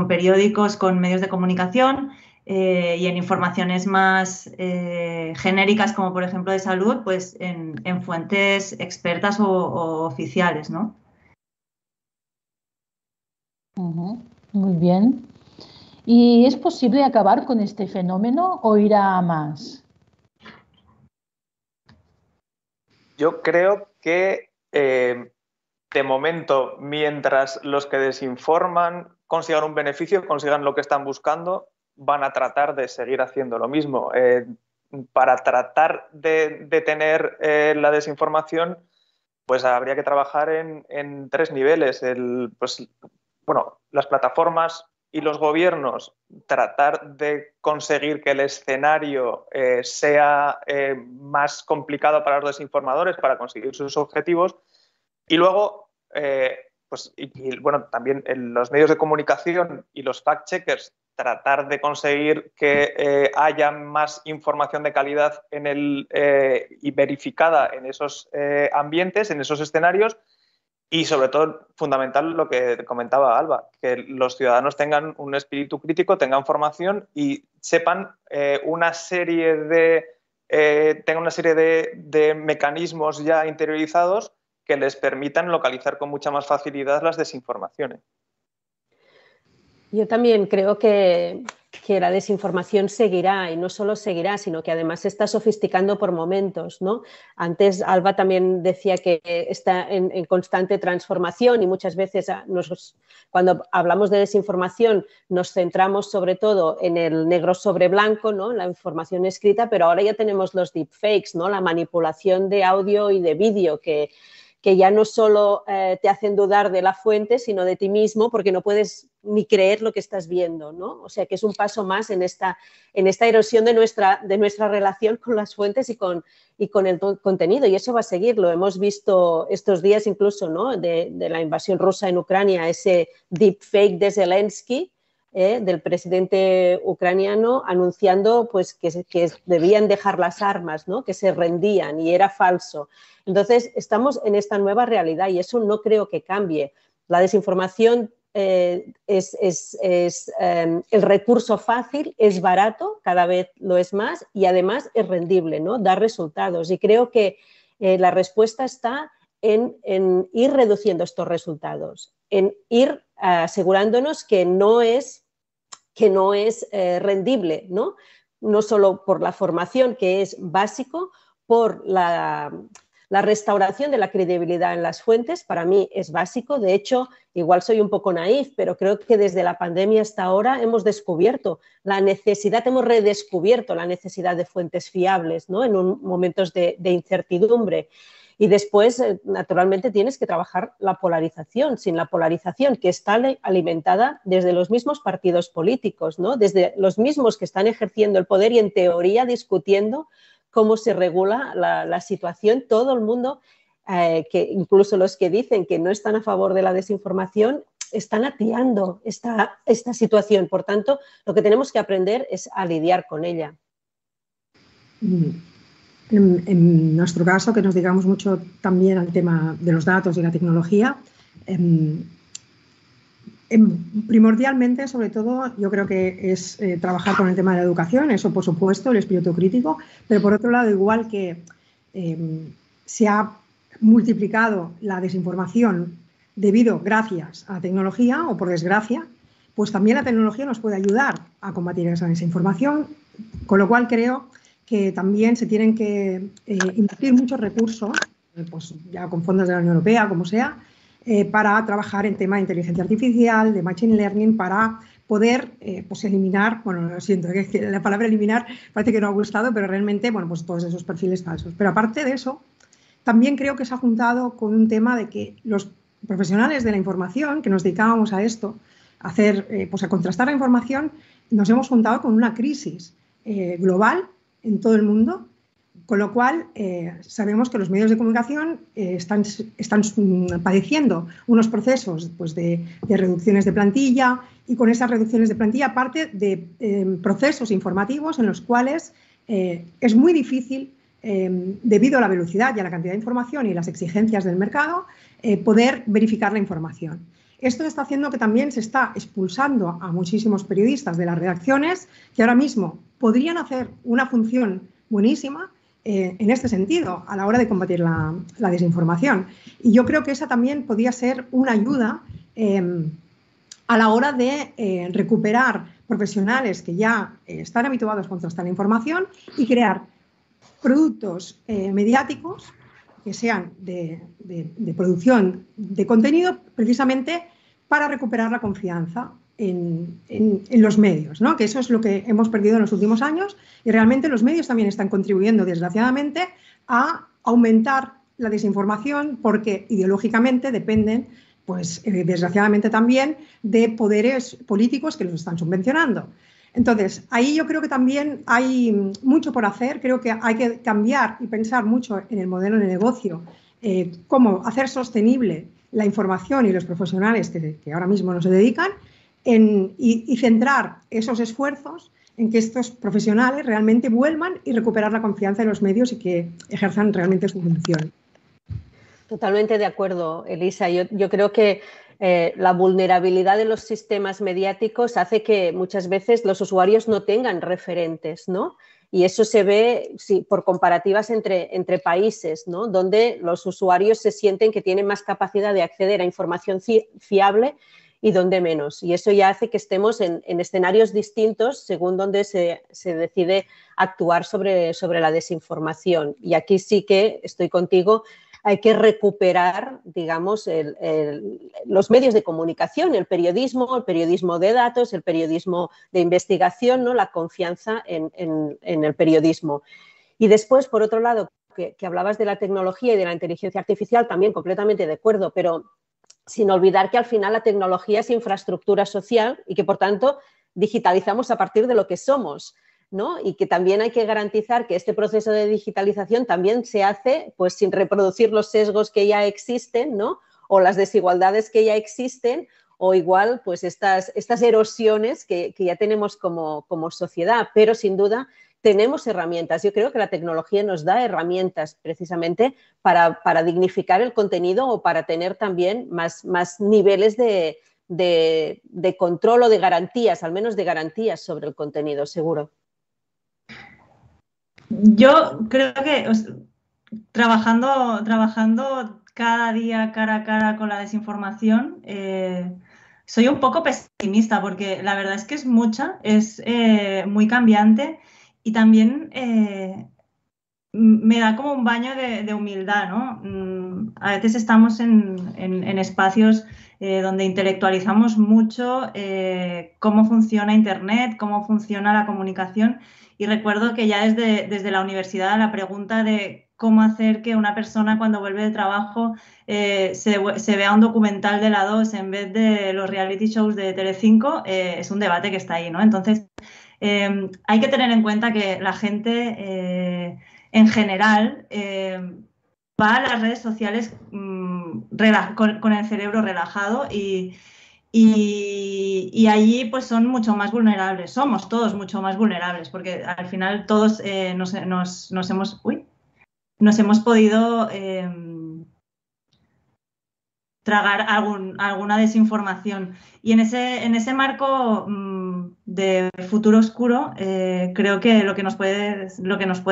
Speaker 4: periódicos, con medios de comunicación y en informaciones más genéricas, como por ejemplo de salud, pues en fuentes expertas o oficiales, ¿no?
Speaker 1: Muy bien. ¿Y es posible acabar con este fenómeno o irá a más?
Speaker 2: Yo creo que de momento, mientras los que desinforman consigan un beneficio, consigan lo que están buscando, van a tratar de seguir haciendo lo mismo. Para tratar de detener la desinformación, pues habría que trabajar en tres niveles. Las plataformas y los gobiernos tratar de conseguir que el escenario sea más complicado para los desinformadores para conseguir sus objetivos. Y luego, también los medios de comunicación y los fact-checkers tratar de conseguir que haya más información de calidad y verificada en esos ambientes, en esos escenarios, y sobre todo, fundamental lo que comentaba Alba, que los ciudadanos tengan un espíritu crítico, tengan formación y sepan tengan una serie de mecanismos ya interiorizados que les permitan localizar con mucha más facilidad las desinformaciones.
Speaker 5: Yo también creo que la desinformación seguirá, y no solo seguirá, sino que además se está sofisticando por momentos, ¿no? Antes Alba también decía que está en constante transformación y muchas veces cuando hablamos de desinformación nos centramos sobre todo en el negro sobre blanco, ¿no? La información escrita, pero ahora ya tenemos los deepfakes, ¿no? La manipulación de audio y de vídeo que ya no solo te hacen dudar de la fuente, sino de ti mismo, porque no puedes ni creer lo que estás viendo, ¿no? O sea, que es un paso más en esta erosión de nuestra relación con las fuentes y con el contenido, y eso va a seguir. Lo hemos visto estos días incluso, ¿no? de la invasión rusa en Ucrania, ese deepfake de Zelensky, del presidente ucraniano, anunciando pues, que debían dejar las armas, ¿no? Que se rendían, y era falso. Entonces, estamos en esta nueva realidad y eso no creo que cambie. La desinformación es el recurso fácil, es barato, cada vez lo es más, y además es rendible, ¿no? Da resultados, y creo que la respuesta está en ir reduciendo estos resultados, en ir asegurándonos que no es rendible, ¿no? No solo por la formación, que es básico, por la restauración de la credibilidad en las fuentes, para mí es básico. De hecho, igual soy un poco naif, pero creo que desde la pandemia hasta ahora hemos redescubierto la necesidad de fuentes fiables, ¿no? En momentos de incertidumbre. Y después, naturalmente, tienes que trabajar la polarización. Sin la polarización, que está alimentada desde los mismos partidos políticos, ¿no? Desde los mismos que están ejerciendo el poder y, en teoría, discutiendo cómo se regula la situación. Todo el mundo, que incluso los que dicen que no están a favor de la desinformación, están atiando esta situación. Por tanto, lo que tenemos que aprender es a lidiar con ella.
Speaker 3: En nuestro caso, que nos dedicamos mucho también al tema de los datos y la tecnología, primordialmente, sobre todo, yo creo que es trabajar con el tema de la educación, eso por supuesto, el espíritu crítico, pero por otro lado, igual que se ha multiplicado la desinformación gracias a la tecnología, o por desgracia, pues también la tecnología nos puede ayudar a combatir esa desinformación, con lo cual creo que también se tienen que invertir muchos recursos, pues ya con fondos de la Unión Europea, como sea, para trabajar en tema de inteligencia artificial, de machine learning, para poder pues eliminar, bueno, lo siento, que la palabra eliminar parece que no ha gustado, pero realmente, bueno, pues todos esos perfiles falsos. Pero aparte de eso, también creo que se ha juntado con un tema de que los profesionales de la información, que nos dedicábamos a esto, pues a contrastar la información, nos hemos juntado con una crisis global en todo el mundo, con lo cual sabemos que los medios de comunicación están padeciendo unos procesos pues, de reducciones de plantilla, y con esas reducciones de plantilla, aparte de procesos informativos en los cuales es muy difícil, debido a la velocidad y a la cantidad de información y las exigencias del mercado, poder verificar la información. Esto está haciendo que también se está expulsando a muchísimos periodistas de las redacciones que ahora mismo podrían hacer una función buenísima en este sentido a la hora de combatir la desinformación. Y yo creo que esa también podría ser una ayuda a la hora de recuperar profesionales que ya están habituados a contrastar la información y crear productos mediáticos que sean de producción de contenido, precisamente para recuperar la confianza en los medios, ¿no? Que eso es lo que hemos perdido en los últimos años, y realmente los medios también están contribuyendo, desgraciadamente, a aumentar la desinformación, porque ideológicamente dependen, pues desgraciadamente también, de poderes políticos que los están subvencionando. Entonces, ahí yo creo que también hay mucho por hacer. Creo que hay que cambiar y pensar mucho en el modelo de negocio, cómo hacer sostenible la información y los profesionales que ahora mismo no se dedican, y centrar esos esfuerzos en que estos profesionales realmente vuelvan y recuperar la confianza en los medios y que ejerzan realmente su función.
Speaker 5: Totalmente de acuerdo, Elisa. Yo creo que la vulnerabilidad de los sistemas mediáticos hace que muchas veces los usuarios no tengan referentes, ¿no? Y eso se ve por comparativas entre países, ¿no? Donde los usuarios se sienten que tienen más capacidad de acceder a información fiable y donde menos. Y eso ya hace que estemos en escenarios distintos según donde se decide actuar sobre la desinformación. Y aquí sí que estoy contigo. Hay que recuperar, digamos, los medios de comunicación, el periodismo de datos, el periodismo de investigación, ¿no? La confianza en el periodismo. Y después, por otro lado, que hablabas de la tecnología y de la inteligencia artificial, también completamente de acuerdo, pero sin olvidar que al final la tecnología es infraestructura social y que, por tanto, digitalizamos a partir de lo que somos, ¿no? Y que también hay que garantizar que este proceso de digitalización también se hace pues sin reproducir los sesgos que ya existen, ¿no? O las desigualdades que ya existen, o igual pues estas erosiones que ya tenemos como sociedad, pero sin duda tenemos herramientas. Yo creo que la tecnología nos da herramientas precisamente para dignificar el contenido o para tener también más niveles de control o de garantías, al menos de garantías sobre el contenido, seguro.
Speaker 4: Yo creo que trabajando cada día cara a cara con la desinformación, soy un poco pesimista porque la verdad es que es mucha, es muy cambiante y también me da como un baño de humildad, ¿no? A veces estamos en espacios donde intelectualizamos mucho cómo funciona Internet, cómo funciona la comunicación. Y recuerdo que ya desde la universidad la pregunta de cómo hacer que una persona cuando vuelve de trabajo se vea un documental de la 2 en vez de los reality shows de Telecinco, es un debate que está ahí, ¿no? Entonces, hay que tener en cuenta que la gente en general va a las redes sociales con el cerebro relajado y allí pues son mucho más vulnerables, somos todos mucho más vulnerables porque al final todos nos hemos podido tragar alguna desinformación y en ese marco de futuro oscuro creo que lo que nos puede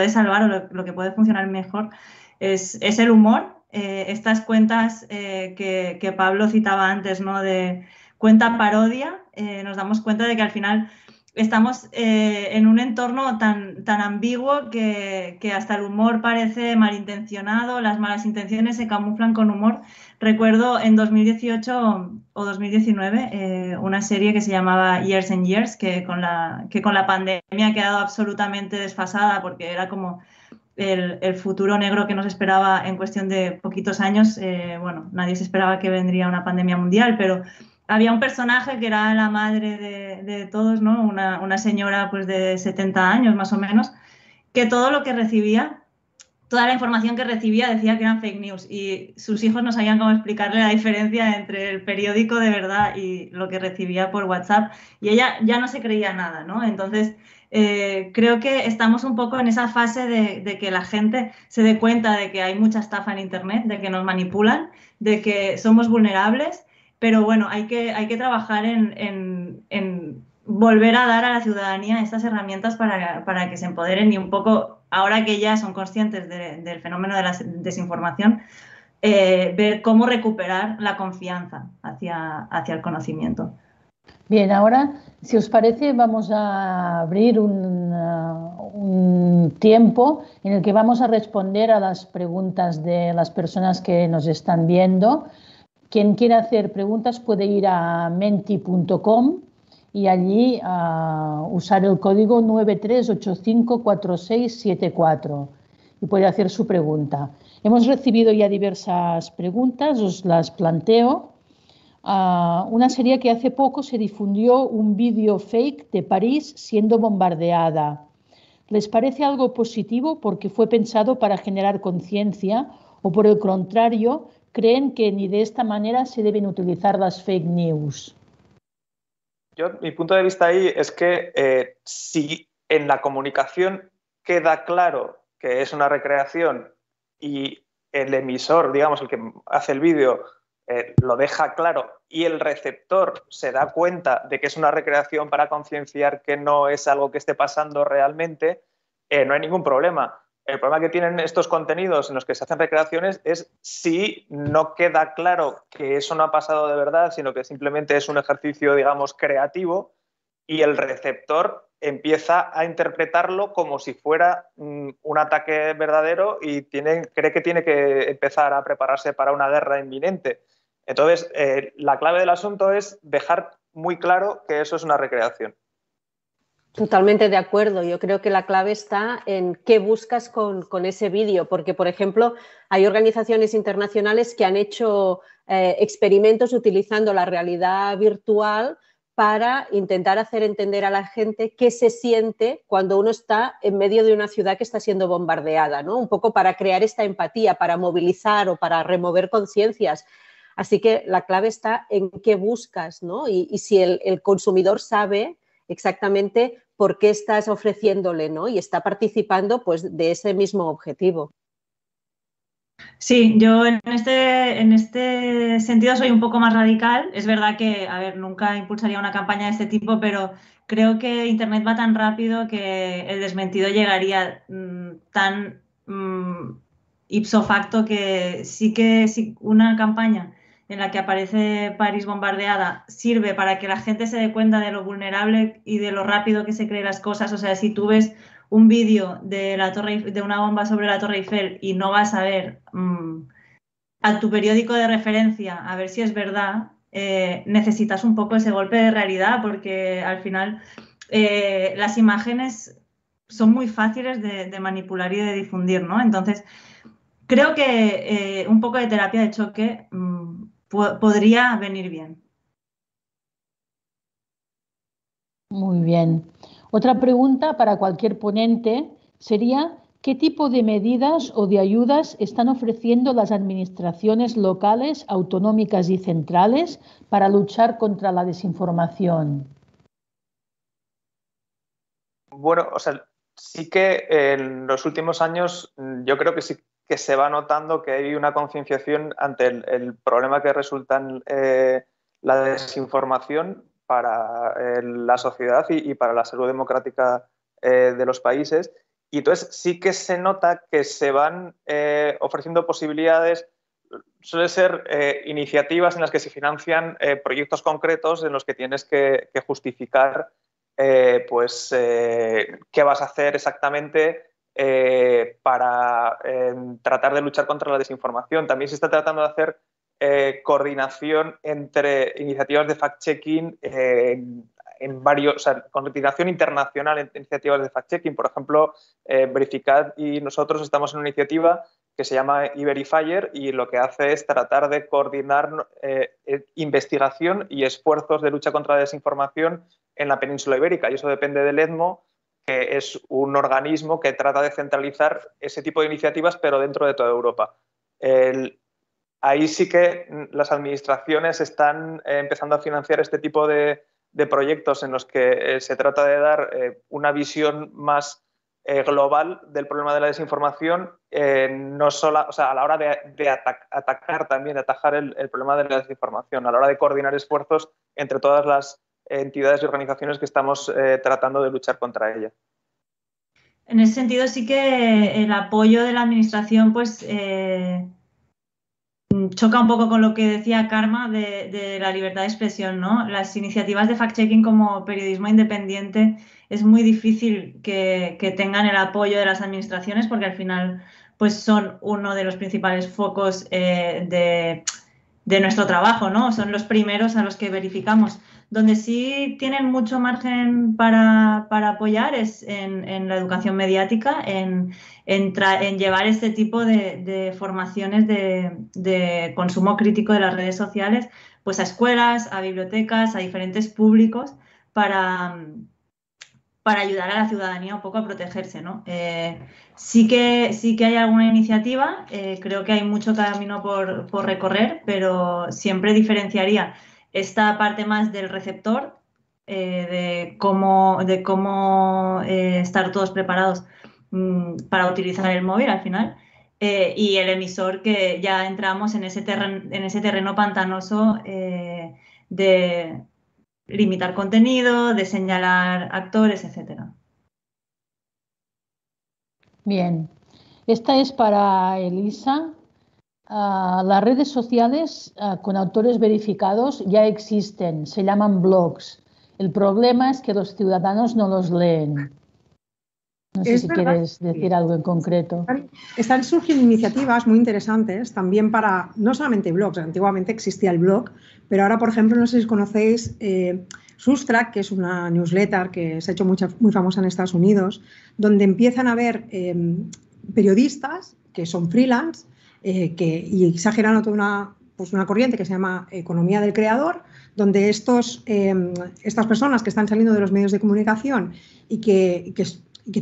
Speaker 4: salvar o lo que puede funcionar mejor es el humor, estas cuentas que Pablo citaba antes, ¿no? De cuenta parodia, nos damos cuenta de que al final estamos en un entorno tan ambiguo que hasta el humor parece malintencionado, las malas intenciones se camuflan con humor. Recuerdo en 2018 o 2019 una serie que se llamaba Years and Years, que con la pandemia ha quedado absolutamente desfasada porque era como el futuro negro que nos esperaba en cuestión de poquitos años. Bueno, nadie se esperaba que vendría una pandemia mundial, pero había un personaje que era la madre de todos, ¿no? Una señora pues de 70 años más o menos, que todo lo que recibía, toda la información que recibía decía que eran fake news y sus hijos no sabían cómo explicarle la diferencia entre el periódico de verdad y lo que recibía por WhatsApp y ella ya no se creía nada, ¿no? Entonces, creo que estamos un poco en esa fase de que la gente se dé cuenta de que hay mucha estafa en Internet, de que nos manipulan, de que somos vulnerables, pero bueno, hay que trabajar en volver a dar a la ciudadanía estas herramientas para que se empoderen y un poco, ahora que ya son conscientes del fenómeno de la desinformación, ver cómo recuperar la confianza hacia el conocimiento.
Speaker 1: Bien, ahora, si os parece, vamos a abrir un tiempo en el que vamos a responder a las preguntas de las personas que nos están viendo. Quien quiera hacer preguntas puede ir a menti.com y allí usar el código 93854674 y puede hacer su pregunta. Hemos recibido ya diversas preguntas, os las planteo. Una sería que hace poco se difundió un vídeo fake de París siendo bombardeada. ¿Les parece algo positivo porque fue pensado para generar conciencia o por el contrario creen que ni de esta manera se deben utilizar las fake news?
Speaker 2: mi punto de vista ahí es que si en la comunicación queda claro que es una recreación y el emisor, digamos, el que hace el vídeo, lo deja claro y el receptor se da cuenta de que es una recreación para concienciar que no es algo que esté pasando realmente, no hay ningún problema. El problema que tienen estos contenidos en los que se hacen recreaciones es si no queda claro que eso no ha pasado de verdad, sino que simplemente es un ejercicio, digamos, creativo, y el receptor empieza a interpretarlo como si fuera un ataque verdadero y cree que tiene que empezar a prepararse para una guerra inminente. Entonces, la clave del asunto es dejar muy claro que eso es una recreación.
Speaker 5: Totalmente de acuerdo. Yo creo que la clave está en qué buscas con ese vídeo, porque, por ejemplo, hay organizaciones internacionales que han hecho experimentos utilizando la realidad virtual para intentar hacer entender a la gente qué se siente cuando uno está en medio de una ciudad que está siendo bombardeada, ¿no? Un poco para crear esta empatía, para movilizar o para remover conciencias. Así que la clave está en qué buscas, ¿no? Y si el consumidor sabe exactamente por qué estás ofreciéndole, ¿no? Y está participando, pues, de ese mismo objetivo.
Speaker 4: Sí, yo en este sentido soy un poco más radical. Es verdad que, a ver, nunca impulsaría una campaña de este tipo, pero creo que Internet va tan rápido que el desmentido llegaría tan ipso facto que si una campaña en la que aparece París bombardeada sirve para que la gente se dé cuenta de lo vulnerable y de lo rápido que se creen las cosas. O sea, si tú ves un vídeo de una bomba sobre la Torre Eiffel y no vas a ver a tu periódico de referencia a ver si es verdad, necesitas un poco ese golpe de realidad, porque al final las imágenes son muy fáciles de manipular y de difundir, ¿no? Entonces, creo que un poco de terapia de choque podría venir bien.
Speaker 1: Muy bien. Otra pregunta para cualquier ponente sería, ¿qué tipo de medidas o de ayudas están ofreciendo las administraciones locales, autonómicas y centrales para luchar contra la desinformación?
Speaker 2: Bueno, o sea, sí que en los últimos años yo creo que sí que se va notando que hay una concienciación ante el problema que resulta la desinformación para la sociedad y para la salud democrática de los países. Y entonces sí que se nota que se van ofreciendo posibilidades, suele ser iniciativas en las que se financian proyectos concretos en los que tienes que justificar qué vas a hacer exactamente para tratar de luchar contra la desinformación. También se está tratando de hacer coordinación entre iniciativas de fact-checking en varios, o sea, coordinación internacional en iniciativas de fact-checking. Por ejemplo, Verificat y nosotros estamos en una iniciativa que se llama eVerifier y lo que hace es tratar de coordinar investigación y esfuerzos de lucha contra la desinformación en la península ibérica, y eso depende del EDMO, que es un organismo que trata de centralizar ese tipo de iniciativas, pero dentro de toda Europa. Ahí sí que las administraciones están empezando a financiar este tipo de proyectos en los que se trata de dar una visión más global del problema de la desinformación, no solo, o sea, a la hora de atajar el problema de la desinformación, a la hora de coordinar esfuerzos entre todas las entidades y organizaciones que estamos tratando de luchar contra ella.
Speaker 4: En ese sentido sí que el apoyo de la administración pues choca un poco con lo que decía Karma de la libertad de expresión, ¿no? Las iniciativas de fact-checking como periodismo independiente es muy difícil que tengan el apoyo de las administraciones, porque al final pues son uno de los principales focos de nuestro trabajo, ¿no? Son los primeros a los que verificamos. Donde sí tienen mucho margen para apoyar es en la educación mediática, en llevar este tipo de formaciones de consumo crítico de las redes sociales pues a escuelas, a bibliotecas, a diferentes públicos para ayudar a la ciudadanía un poco a protegerse, ¿no? Sí que hay alguna iniciativa, creo que hay mucho camino por recorrer, pero siempre diferenciaría esta parte más del receptor, de cómo estar todos preparados para utilizar el móvil al final. Y el emisor, que ya entramos en ese terreno pantanoso de limitar contenido, de señalar actores, etcétera.
Speaker 1: Bien, esta es para Elisa. Las redes sociales con autores verificados ya existen, se llaman blogs. El problema es que los ciudadanos no los leen. No sé si quieres decir algo en concreto.
Speaker 3: Están surgiendo iniciativas muy interesantes también para, no solamente blogs, antiguamente existía el blog, pero ahora, por ejemplo, no sé si conocéis Substack, que es una newsletter que se ha hecho muy famosa en Estados Unidos, donde empiezan a haber periodistas que son freelance y se ha generado toda una corriente que se llama economía del creador, donde estas personas que están saliendo de los medios de comunicación y que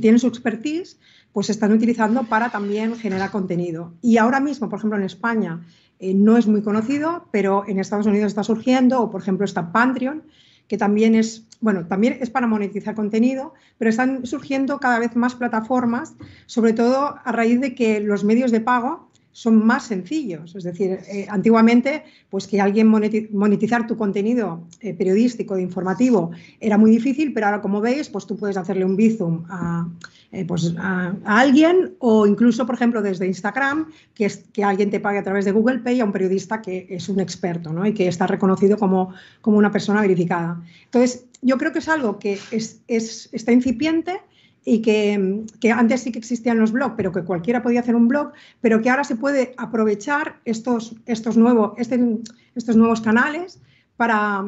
Speaker 3: tienen su expertise, pues se están utilizando para también generar contenido. Y ahora mismo, por ejemplo, en España no es muy conocido, pero en Estados Unidos está surgiendo, o por ejemplo está Patreon, que también es para monetizar contenido, pero están surgiendo cada vez más plataformas, sobre todo a raíz de que los medios de pago son más sencillos. Es decir, antiguamente, pues que alguien monetizar tu contenido periodístico, informativo, era muy difícil, pero ahora, como veis, pues tú puedes hacerle un bizum a alguien, o incluso, por ejemplo, desde Instagram, que alguien te pague a través de Google Pay a un periodista que es un experto, ¿no? Y que está reconocido como una persona verificada. Entonces, yo creo que es algo que está incipiente, y que antes sí que existían los blogs, pero que cualquiera podía hacer un blog, pero que ahora se puede aprovechar estos nuevos canales para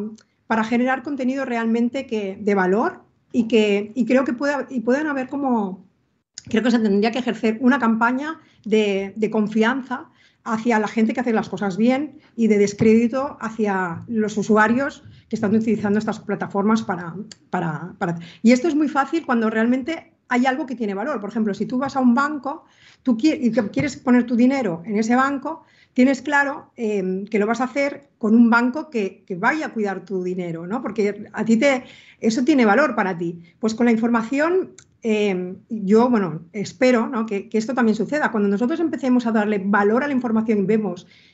Speaker 3: generar contenido realmente de valor, y creo que pueden haber creo que se tendría que ejercer una campaña de confianza hacia la gente que hace las cosas bien, y de descrédito hacia los usuarios que están utilizando estas plataformas Y esto es muy fácil cuando realmente hay algo que tiene valor. Por ejemplo, si tú vas a un banco y quieres poner tu dinero en ese banco, tienes claro que lo vas a hacer con un banco que vaya a cuidar tu dinero, ¿no? Porque eso tiene valor para ti. Pues con la información, yo espero, ¿no?, que esto también suceda. Cuando nosotros empecemos a darle valor a la información y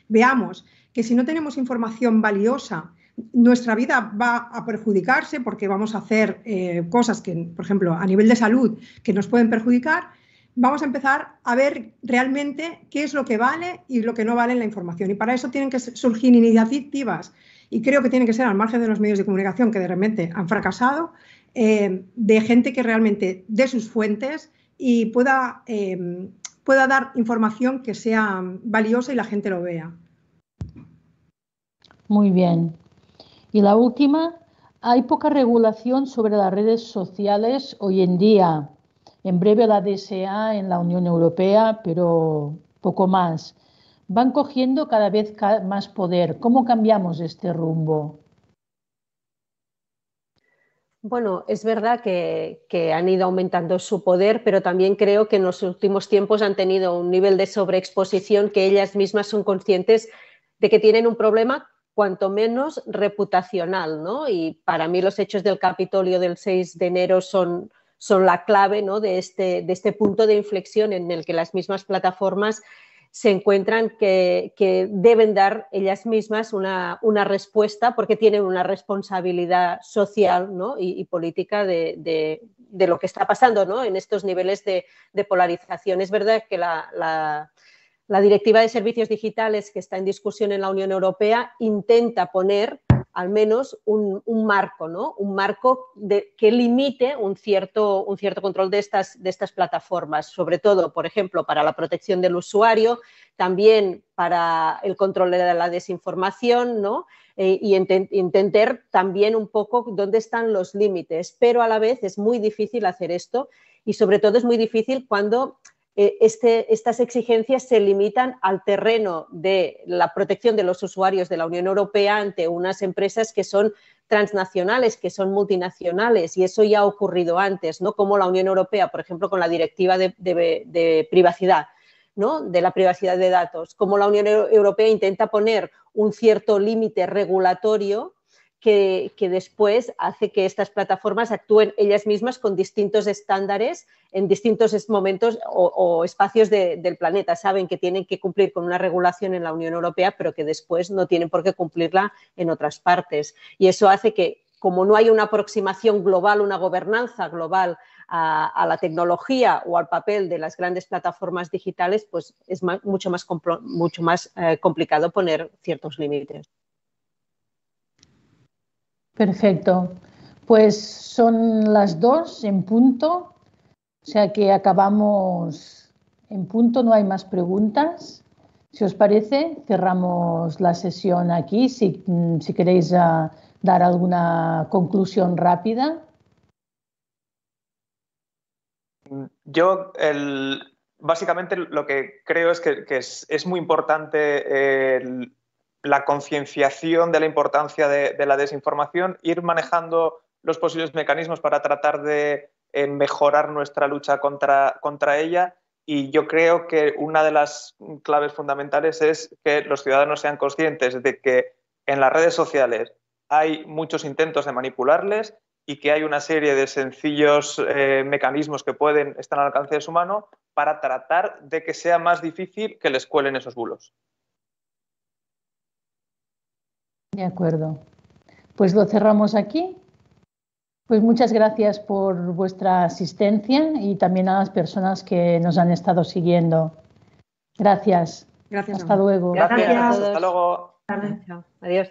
Speaker 3: veamos que si no tenemos información valiosa, nuestra vida va a perjudicarse, porque vamos a hacer cosas que, por ejemplo, a nivel de salud, que nos pueden perjudicar, vamos a empezar a ver realmente qué es lo que vale y lo que no vale en la información. Y para eso tienen que surgir iniciativas, y creo que tienen que ser al margen de los medios de comunicación, que de repente han fracasado, de gente que realmente dé sus fuentes y pueda dar información que sea valiosa y la gente lo vea.
Speaker 1: Muy bien. Y la última, hay poca regulación sobre las redes sociales hoy en día. En breve la DSA en la Unión Europea, pero poco más. Van cogiendo cada vez más poder. ¿Cómo cambiamos este rumbo?
Speaker 5: Bueno, es verdad que han ido aumentando su poder, pero también creo que en los últimos tiempos han tenido un nivel de sobreexposición que ellas mismas son conscientes de que tienen un problema cuanto menos reputacional, ¿no? Y para mí los hechos del Capitolio del 6 de enero son la clave, ¿no?, de este punto de inflexión en el que las mismas plataformas se encuentran que deben dar ellas mismas una respuesta, porque tienen una responsabilidad social, ¿no?, y política de lo que está pasando, ¿no?, en estos niveles de polarización. Es verdad que la Directiva de Servicios Digitales, que está en discusión en la Unión Europea, intenta poner al menos un marco, ¿no?, un marco que limite un cierto control de estas plataformas, sobre todo, por ejemplo, para la protección del usuario, también para el control de la desinformación, ¿no?, y entender también un poco dónde están los límites, pero a la vez es muy difícil hacer esto, y sobre todo es muy difícil cuando estas exigencias se limitan al terreno de la protección de los usuarios de la Unión Europea ante unas empresas que son transnacionales, que son multinacionales, y eso ya ha ocurrido antes, ¿no?, como la Unión Europea, por ejemplo, con la Directiva de privacidad, ¿no?, de la privacidad de datos, como la Unión Europea intenta poner un cierto límite regulatorio que después hace que estas plataformas actúen ellas mismas con distintos estándares en distintos momentos o espacios del planeta. Saben que tienen que cumplir con una regulación en la Unión Europea, pero que después no tienen por qué cumplirla en otras partes. Y eso hace que, como no hay una aproximación global, una gobernanza global a la tecnología o al papel de las grandes plataformas digitales, pues es mucho más complicado poner ciertos límites.
Speaker 1: Perfecto. Pues son las 2 en punto, o sea que acabamos en punto, no hay más preguntas. Si os parece, cerramos la sesión aquí, si queréis dar alguna conclusión rápida.
Speaker 2: Yo básicamente lo que creo es que es muy importante la concienciación de la importancia de la desinformación, ir manejando los posibles mecanismos para tratar de mejorar nuestra lucha contra ella, y yo creo que una de las claves fundamentales es que los ciudadanos sean conscientes de que en las redes sociales hay muchos intentos de manipularles y que hay una serie de sencillos mecanismos que pueden estar al alcance de su mano para tratar de que sea más difícil que les cuelen esos bulos.
Speaker 1: De acuerdo. Pues lo cerramos aquí. Pues muchas gracias por vuestra asistencia y también a las personas que nos han estado siguiendo. Gracias.
Speaker 3: Gracias.
Speaker 1: Hasta luego.
Speaker 2: Gracias.
Speaker 4: Gracias.
Speaker 2: Hasta luego.
Speaker 5: Adiós.